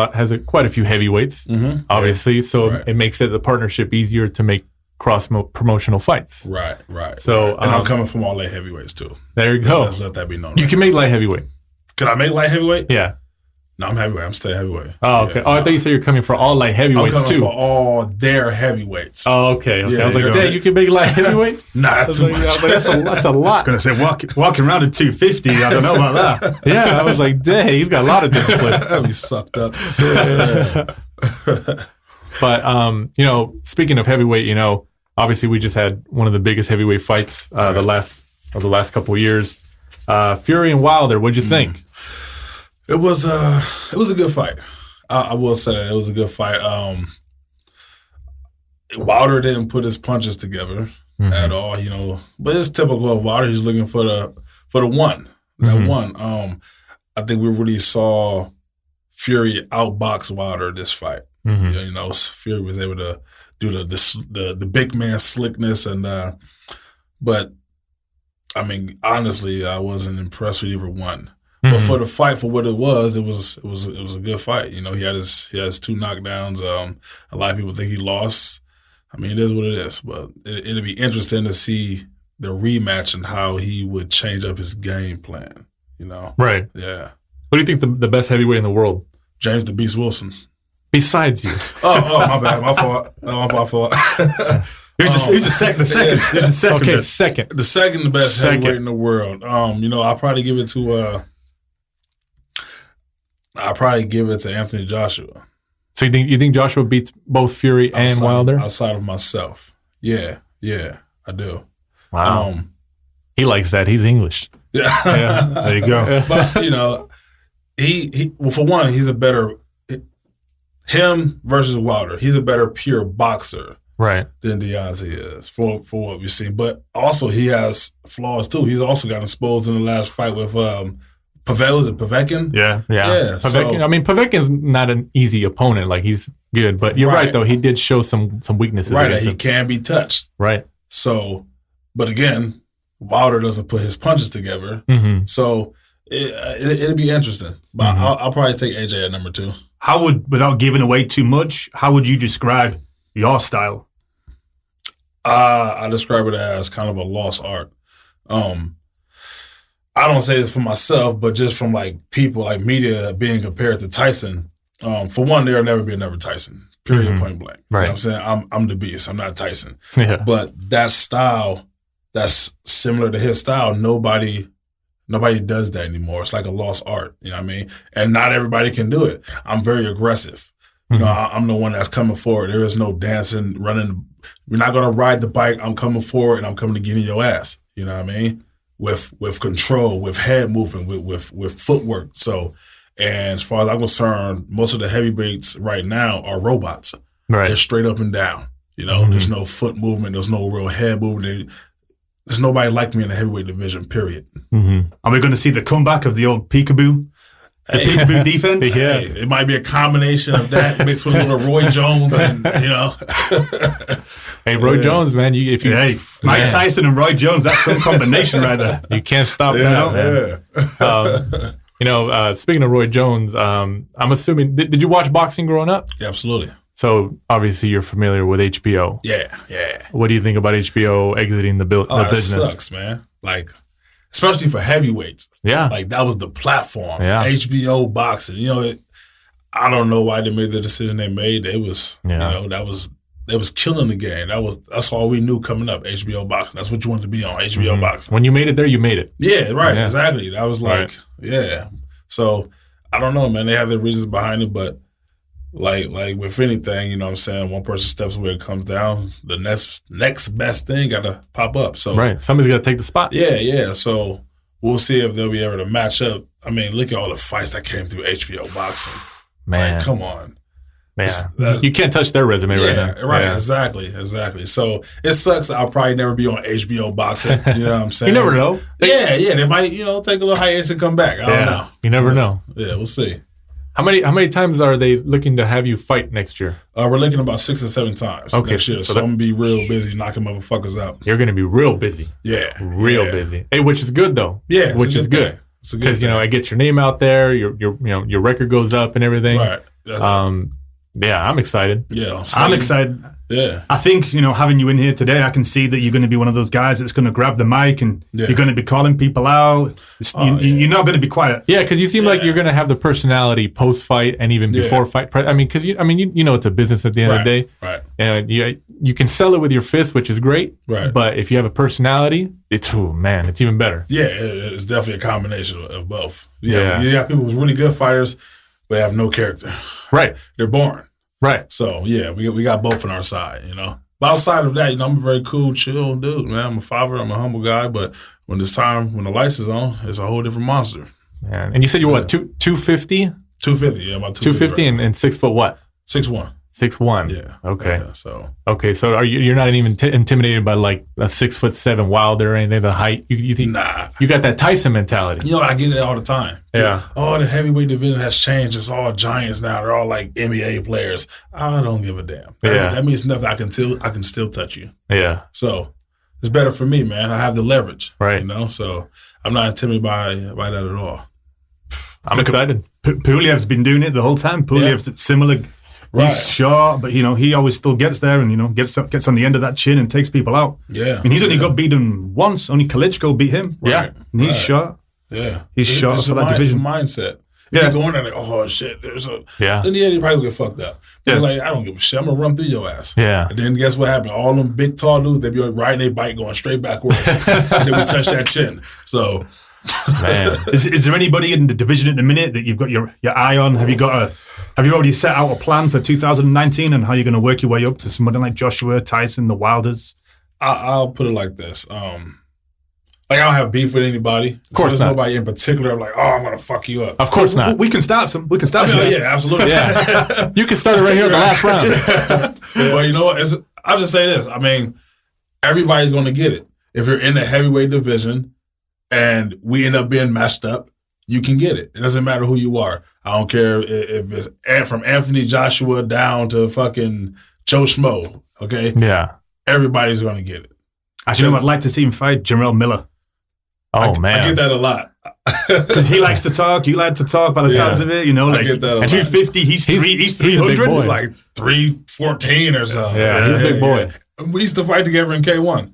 [SPEAKER 4] quite a few heavyweights, obviously. Yeah. So it makes it the partnership easier to make cross-promotional fights.
[SPEAKER 6] Right.
[SPEAKER 4] So,
[SPEAKER 6] and I'm coming from all light heavyweights, too.
[SPEAKER 4] There you go.
[SPEAKER 6] Let's let that be known.
[SPEAKER 4] You can make light heavyweight.
[SPEAKER 6] Could I make light heavyweight?
[SPEAKER 4] Yeah.
[SPEAKER 6] No, I'm heavyweight. I'm still heavyweight.
[SPEAKER 4] Oh, okay. I thought you said you're coming for all light heavyweights,
[SPEAKER 6] I'm coming
[SPEAKER 4] too.
[SPEAKER 6] for all their heavyweights.
[SPEAKER 4] Oh, okay.
[SPEAKER 6] Yeah,
[SPEAKER 4] I was like, dang, you can make light heavyweight?
[SPEAKER 6] Nah, that's too much.
[SPEAKER 4] That's a lot.
[SPEAKER 5] I was going to say, walking around at 250, I don't know about that.
[SPEAKER 4] Yeah, I was like, dang, he's got a lot of discipline.
[SPEAKER 6] That'd be sucked up.
[SPEAKER 4] But, speaking of heavyweight, obviously we just had one of the biggest heavyweight fights the last couple of years. Fury and Wilder, what'd you think?
[SPEAKER 6] It was a good fight. I will say that it was a good fight. Wilder didn't put his punches together at all, but it's typical of Wilder. He's looking for the one, that one. I think we really saw Fury outbox Wilder this fight. Fury was able to do the big man slickness but honestly, I wasn't impressed with either one. But for the fight, for what it was a good fight. You know, he had his 2 knockdowns. A lot of people think he lost. I mean, it is what it is. But it'll be interesting to see the rematch and how he would change up his game plan. You know,
[SPEAKER 4] Right.
[SPEAKER 6] Yeah.
[SPEAKER 4] What do you think the best heavyweight in the world?
[SPEAKER 6] James the Beast Wilson.
[SPEAKER 4] Besides you.
[SPEAKER 6] Oh, my bad. My fault. My fault.
[SPEAKER 5] Who's the second? Who's the second?
[SPEAKER 4] Okay,
[SPEAKER 5] best?
[SPEAKER 4] second.
[SPEAKER 6] The second best heavyweight in the world. You know, I'll probably give it to Anthony Joshua.
[SPEAKER 4] So you think Joshua beats both Fury and Wilder?
[SPEAKER 6] Outside of myself. Yeah, I do.
[SPEAKER 4] Wow. He likes that. He's English.
[SPEAKER 6] Yeah.
[SPEAKER 5] There you go.
[SPEAKER 6] But, you know, well, for one, he's a better, him versus Wilder, he's a better pure boxer
[SPEAKER 4] Right.
[SPEAKER 6] than Deontay is for what we've seen. But also he has flaws too. He's also got exposed in the last fight with Pavel. Is it Povetkin?
[SPEAKER 5] Yeah.
[SPEAKER 4] Povetkin, I mean, Povetkin's not an easy opponent. Like, he's good. But you're right though. He did show some weaknesses.
[SPEAKER 6] Right, that he can be touched.
[SPEAKER 4] Right.
[SPEAKER 6] So, but again, Wilder doesn't put his punches together.
[SPEAKER 4] Mm-hmm.
[SPEAKER 6] So it'll be interesting. But I'll probably take AJ at number 2.
[SPEAKER 5] How would, without giving away too much, how would you describe your style?
[SPEAKER 6] I describe it as kind of a lost art. I don't say this for myself, but just from like people, like media being compared to Tyson. For one, there'll never be another Tyson. Period. Point blank.
[SPEAKER 4] Right.
[SPEAKER 6] You know what I'm saying? I'm the beast. I'm not Tyson.
[SPEAKER 4] Yeah.
[SPEAKER 6] But that style that's similar to his style, nobody does that anymore. It's like a lost art. You know what I mean? And not everybody can do it. I'm very aggressive. You know, I'm the one that's coming forward. There is no dancing, running. We're not going to ride the bike. I'm coming forward and I'm coming to get in your ass. You know what I mean? With control, with head movement, with footwork. So, and as far as I'm concerned, most of the heavyweights right now are robots.
[SPEAKER 4] Right.
[SPEAKER 6] They're straight up and down. You know, there's no foot movement. There's no real head movement. There's nobody like me in the heavyweight division, period.
[SPEAKER 5] Are we going to see the comeback of the old peekaboo? The peekaboo defense?
[SPEAKER 4] Yeah.
[SPEAKER 6] Hey, it might be a combination of that mixed with a little Roy Jones and, you know.
[SPEAKER 4] Hey, Roy Jones, man,
[SPEAKER 5] Mike Tyson and Roy Jones, that's some combination right there.
[SPEAKER 4] You can't stop that, man. You know, speaking of Roy Jones, I'm assuming, did you watch boxing growing up?
[SPEAKER 6] Yeah, absolutely.
[SPEAKER 4] So obviously you're familiar with HBO.
[SPEAKER 6] Yeah.
[SPEAKER 4] What do you think about HBO exiting the business?
[SPEAKER 6] It sucks, man. Like, especially for heavyweights.
[SPEAKER 4] Yeah.
[SPEAKER 6] Like, that was the platform.
[SPEAKER 4] Yeah.
[SPEAKER 6] HBO boxing. You know, I don't know why they made the decision they made. It was, you know, they was killing the game. That's all we knew coming up, HBO boxing. That's what you wanted to be on, HBO boxing.
[SPEAKER 4] When you made it there, you made it.
[SPEAKER 6] Yeah, right, exactly. That was like, So, I don't know, man. They have their reasons behind it, but like with anything, you know what I'm saying, one person steps away, it comes down, the next best thing got to pop up. So
[SPEAKER 4] right, somebody's got to take the spot.
[SPEAKER 6] Yeah. So we'll see if they'll be able to match up. I mean, look at all the fights that came through HBO boxing.
[SPEAKER 4] Man,
[SPEAKER 6] like, come on.
[SPEAKER 4] Man, you can't touch their resume right now.
[SPEAKER 6] Right, exactly. So it sucks. I'll probably never be on HBO boxing. You know what I'm saying?
[SPEAKER 4] You never know.
[SPEAKER 6] Yeah. They might, you know, take a little hiatus and come back. I don't know.
[SPEAKER 4] You never know.
[SPEAKER 6] Yeah, we'll see.
[SPEAKER 4] How many times are they looking to have you fight next year?
[SPEAKER 6] We're looking about 6 or 7 times next year. So I'm going to be real busy knocking motherfuckers out.
[SPEAKER 4] You're going to be real busy.
[SPEAKER 6] Yeah.
[SPEAKER 4] Real busy. Hey, which is good though.
[SPEAKER 6] Yeah.
[SPEAKER 4] Which is good. Because, you know, it gets your name out there, your record goes up and everything.
[SPEAKER 6] Right.
[SPEAKER 4] Yeah, I'm excited.
[SPEAKER 6] Yeah.
[SPEAKER 5] I'm excited.
[SPEAKER 6] Yeah.
[SPEAKER 5] I think, you know, having you in here today, I can see that you're going to be one of those guys that's going to grab the mic and you're going to be calling people out. You're not going to be quiet.
[SPEAKER 4] Yeah, because you seem like you're going to have the personality post-fight and even before fight. I mean, because you know it's a business at the end of the day.
[SPEAKER 6] Right.
[SPEAKER 4] And you can sell it with your fist, which is great.
[SPEAKER 6] Right.
[SPEAKER 4] But if you have a personality, it's even better.
[SPEAKER 6] Yeah, it's definitely a combination of both. You got people who's really good fighters, but have no character.
[SPEAKER 4] Right.
[SPEAKER 6] They're boring.
[SPEAKER 4] Right.
[SPEAKER 6] So, yeah, we got both on our side, you know. But outside of that, you know, I'm a very cool, chill dude, man. I'm a father. I'm a humble guy. But when the lights is on, it's a whole different monster.
[SPEAKER 4] Man. And you said you're what, 250?
[SPEAKER 6] 250, yeah. About
[SPEAKER 4] 250
[SPEAKER 6] right.
[SPEAKER 4] and 6 foot what?
[SPEAKER 6] 6'1".
[SPEAKER 4] 6'1".
[SPEAKER 6] Yeah.
[SPEAKER 4] Okay.
[SPEAKER 6] Yeah, so
[SPEAKER 4] are you're not even intimidated by like a 6'7" Wilder or anything? The height you think?
[SPEAKER 6] Nah.
[SPEAKER 4] You got that Tyson mentality.
[SPEAKER 6] You know, I get it all the time.
[SPEAKER 4] Yeah.
[SPEAKER 6] Oh, the heavyweight division has changed. It's all giants now. They're all like NBA players. I don't give a damn. That means nothing. I can still touch you.
[SPEAKER 4] Yeah.
[SPEAKER 6] So it's better for me, man. I have the leverage.
[SPEAKER 4] Right.
[SPEAKER 6] You know, so I'm not intimidated by that at all.
[SPEAKER 4] I'm excited.
[SPEAKER 5] Puliev's been doing it the whole time. Puliev's similar.
[SPEAKER 6] Right.
[SPEAKER 5] He's short, but he always still gets there and gets on the end of that chin and takes people out.
[SPEAKER 6] Yeah.
[SPEAKER 5] And he's only got beaten once. Only Klitschko beat him.
[SPEAKER 6] Right.
[SPEAKER 5] And he's short.
[SPEAKER 6] Yeah.
[SPEAKER 5] He's short for that division.
[SPEAKER 6] It's a mindset. If you go in there like, oh shit, then you probably get fucked up. But you're like, I don't give a shit. I'm gonna run through your ass.
[SPEAKER 4] Yeah.
[SPEAKER 6] And then guess what happened? All them big tall dudes, they be like riding their bike going straight backwards. And then we touch that chin. So
[SPEAKER 4] Man.
[SPEAKER 5] Is there anybody in the division at the minute that you've got your eye on? Have you already set out a plan for 2019 and how you're going to work your way up to somebody like Joshua, Tyson, the Wilders?
[SPEAKER 6] I'll put it like this. I don't have beef with anybody.
[SPEAKER 4] Of course not.
[SPEAKER 6] Nobody in particular. I'm like, oh, I'm going to fuck you up.
[SPEAKER 4] Of course not.
[SPEAKER 5] We can start some.
[SPEAKER 6] Yeah, absolutely.
[SPEAKER 4] Yeah. You can start it right here in the last round.
[SPEAKER 6] Well, you know what? I'll just say this. I mean, everybody's going to get it. If you're in the heavyweight division and we end up being matched up, you can get it. It doesn't matter who you are. I don't care if it's from Anthony Joshua down to fucking Joe Schmo, okay?
[SPEAKER 4] Yeah.
[SPEAKER 6] Everybody's going to get it.
[SPEAKER 5] Actually, I'd like to see him fight Jarrell Miller.
[SPEAKER 4] Oh, man.
[SPEAKER 6] I get that a lot.
[SPEAKER 5] Because he likes to talk. You like to talk by the sounds of it.
[SPEAKER 6] I get that a lot.
[SPEAKER 5] 250, he's 300.
[SPEAKER 4] boy.
[SPEAKER 6] Like 314 or something.
[SPEAKER 4] Yeah, he's a big boy.
[SPEAKER 6] We used to fight together in K1.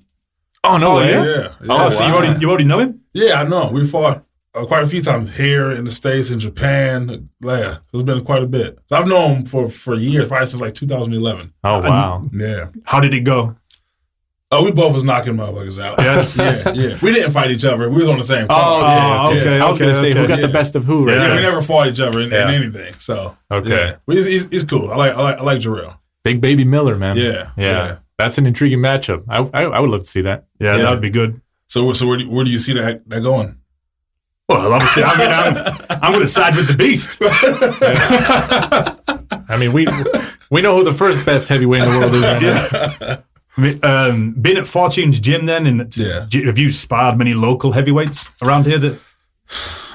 [SPEAKER 4] Oh, no way.
[SPEAKER 6] Yeah.
[SPEAKER 5] Oh, so you already know him?
[SPEAKER 6] Yeah, I know. We fought quite a few times here in the States, in Japan. Yeah, it's been quite a bit. So I've known him for years, probably since like 2011.
[SPEAKER 4] Oh, wow.
[SPEAKER 6] Yeah.
[SPEAKER 5] How did it go?
[SPEAKER 6] Oh, we both was knocking motherfuckers out. Yeah. We didn't fight each other. We was on the same card.
[SPEAKER 5] Okay.
[SPEAKER 4] I was going to say, who got the best of who, right?
[SPEAKER 6] Yeah, we never fought each other in anything. So,
[SPEAKER 4] Okay.
[SPEAKER 6] But he's cool. I like Jarrell.
[SPEAKER 4] Big Baby Miller, man.
[SPEAKER 6] Yeah.
[SPEAKER 4] That's an intriguing matchup. I would love to see that.
[SPEAKER 5] Yeah, that would be good.
[SPEAKER 6] So where do you see that going?
[SPEAKER 5] Well, obviously, I'm going to side with the beast.
[SPEAKER 4] I mean, we know who the first best heavyweight in the world is. Right?
[SPEAKER 5] Been at Fortune's gym then, and have you sparred many local heavyweights around here?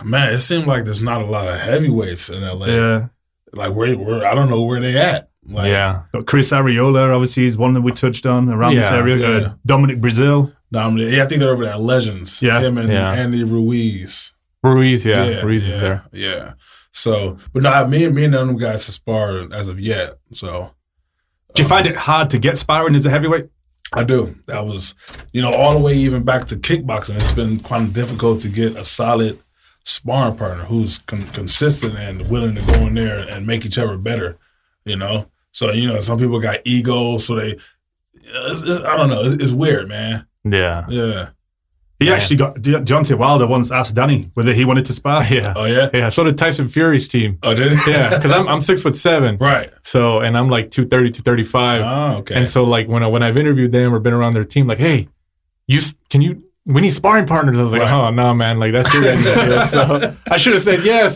[SPEAKER 6] Man, it seems like there's not a lot of heavyweights in LA.
[SPEAKER 5] Yeah,
[SPEAKER 6] like where I don't know where they at. Like,
[SPEAKER 5] got Chris Arreola, obviously, is one that we touched on around this area.
[SPEAKER 6] Yeah.
[SPEAKER 5] Dominic Brazil.
[SPEAKER 6] I think they're over there at Legends.
[SPEAKER 5] Yeah.
[SPEAKER 6] Him and Andy Ruiz.
[SPEAKER 4] Ruiz is there.
[SPEAKER 6] Yeah. So, but no, me and none of them guys have sparred as of yet. So,
[SPEAKER 5] do you find it hard to get sparring as a heavyweight?
[SPEAKER 6] I do. That was, all the way even back to kickboxing. It's been quite difficult to get a solid sparring partner who's consistent and willing to go in there and make each other better. So some people got egos, so they. I don't know. It's weird, man.
[SPEAKER 4] Yeah.
[SPEAKER 5] He actually got Deontay Wilder once asked Danny whether he wanted to spar.
[SPEAKER 4] Yeah.
[SPEAKER 6] Oh yeah.
[SPEAKER 4] Yeah. So did Tyson Fury's team.
[SPEAKER 6] Oh, did he?
[SPEAKER 4] Yeah, because I'm 6'7".
[SPEAKER 6] Right.
[SPEAKER 4] So and I'm like 230, 235.
[SPEAKER 6] Oh, okay.
[SPEAKER 4] And so like when I've interviewed them or been around their team, like, hey, we need sparring partners. I was like, oh no, man, like that's your idea. So I should have said yes,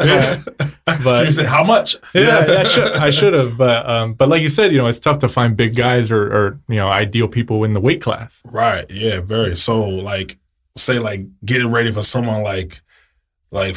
[SPEAKER 4] but
[SPEAKER 6] you said how much?
[SPEAKER 4] I should have. But like you said, it's tough to find big guys or ideal people in the weight class.
[SPEAKER 6] Right. Yeah. Very. So like. Say like getting ready for someone like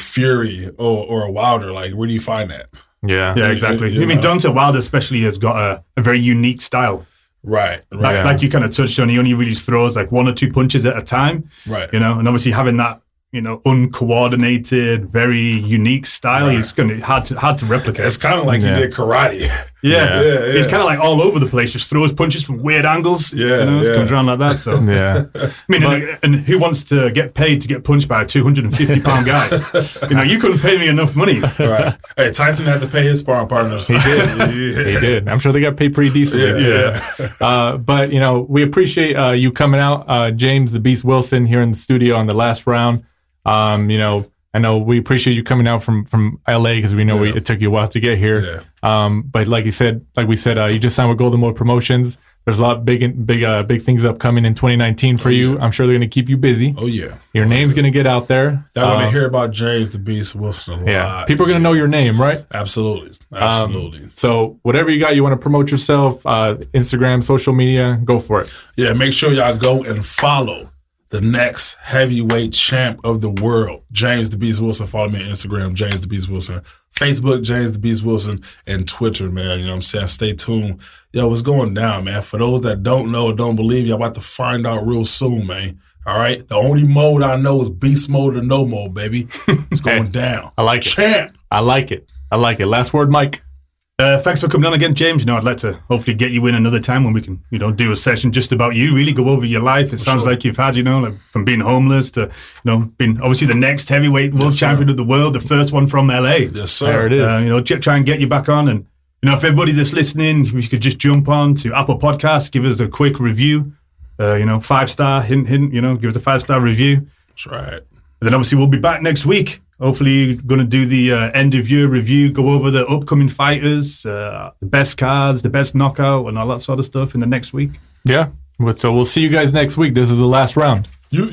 [SPEAKER 6] Fury or a Wilder, like where do you find that?
[SPEAKER 5] Yeah, exactly. I mean, Deontay Wilder especially has got a very unique style.
[SPEAKER 6] Right.
[SPEAKER 5] Like you kind of touched on, he only really throws like one or two punches at a time.
[SPEAKER 6] Right.
[SPEAKER 5] And obviously having that uncoordinated, very unique style is going to be hard to replicate.
[SPEAKER 6] It's kind of like he did karate.
[SPEAKER 5] Yeah. He's kind of like all over the place, just throws punches from weird angles. Comes around like that. So I mean, and who wants to get paid to get punched by a 250-pound guy? You couldn't pay me enough money.
[SPEAKER 6] Right. Hey, Tyson had to pay his sparring partners.
[SPEAKER 4] He did. He did. I'm sure they got paid pretty decently too. But we appreciate you coming out, James the Beast Wilson, here in the studio on the last round. I know we appreciate you coming out from LA because we know it took you a while to get here. But like we said, you just signed with Golden Boy Promotions. There's a lot of big things upcoming in 2019 for you. I'm sure they're going to keep you busy.
[SPEAKER 6] Oh yeah,
[SPEAKER 4] your name's going to get out there.
[SPEAKER 6] Y'all going to hear about James the Beast Wilson a lot.
[SPEAKER 4] Yeah, people are going to know your name, right?
[SPEAKER 6] Absolutely.
[SPEAKER 4] So whatever you got, you want to promote yourself, Instagram, social media, go for it.
[SPEAKER 6] Yeah, make sure y'all go and follow the next heavyweight champ of the world, James the Beast Wilson. Follow me on Instagram, James the Beast Wilson. Facebook, James the Beast Wilson. And Twitter, man. You know what I'm saying? Stay tuned. Yo, what's going down, man? For those that don't know or don't believe, y'all about to find out real soon, man. All right. The only mode I know is beast mode or no mode, baby. It's going down.
[SPEAKER 4] I like it.
[SPEAKER 6] Champ.
[SPEAKER 4] I like it. Last word, Mike.
[SPEAKER 5] Thanks for coming on again, James. I'd like to hopefully get you in another time when we can, do a session just about you, really go over your life. It sounds like you've had, like from being homeless to, being obviously the next heavyweight world champion of the world, the first one from LA.
[SPEAKER 6] Yes, sir.
[SPEAKER 4] There it is.
[SPEAKER 5] Try and get you back on. And, if everybody that's listening, if you could just jump on to Apple Podcasts, give us a quick review, 5-star, hint, give us a 5-star review.
[SPEAKER 6] That's right.
[SPEAKER 5] And then obviously we'll be back next week. Hopefully you're going to do the end-of-year review, go over the upcoming fighters, the best cards, the best knockout, and all that sort of stuff in the next week.
[SPEAKER 4] Yeah. So we'll see you guys next week. This is the last round.
[SPEAKER 6] Yeah.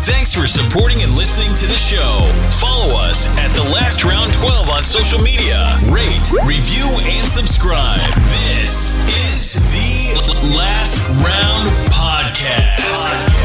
[SPEAKER 1] Thanks for supporting and listening to the show. Follow us at The Last Round 12 on social media. Rate, review, and subscribe. This is the Last Round Podcast.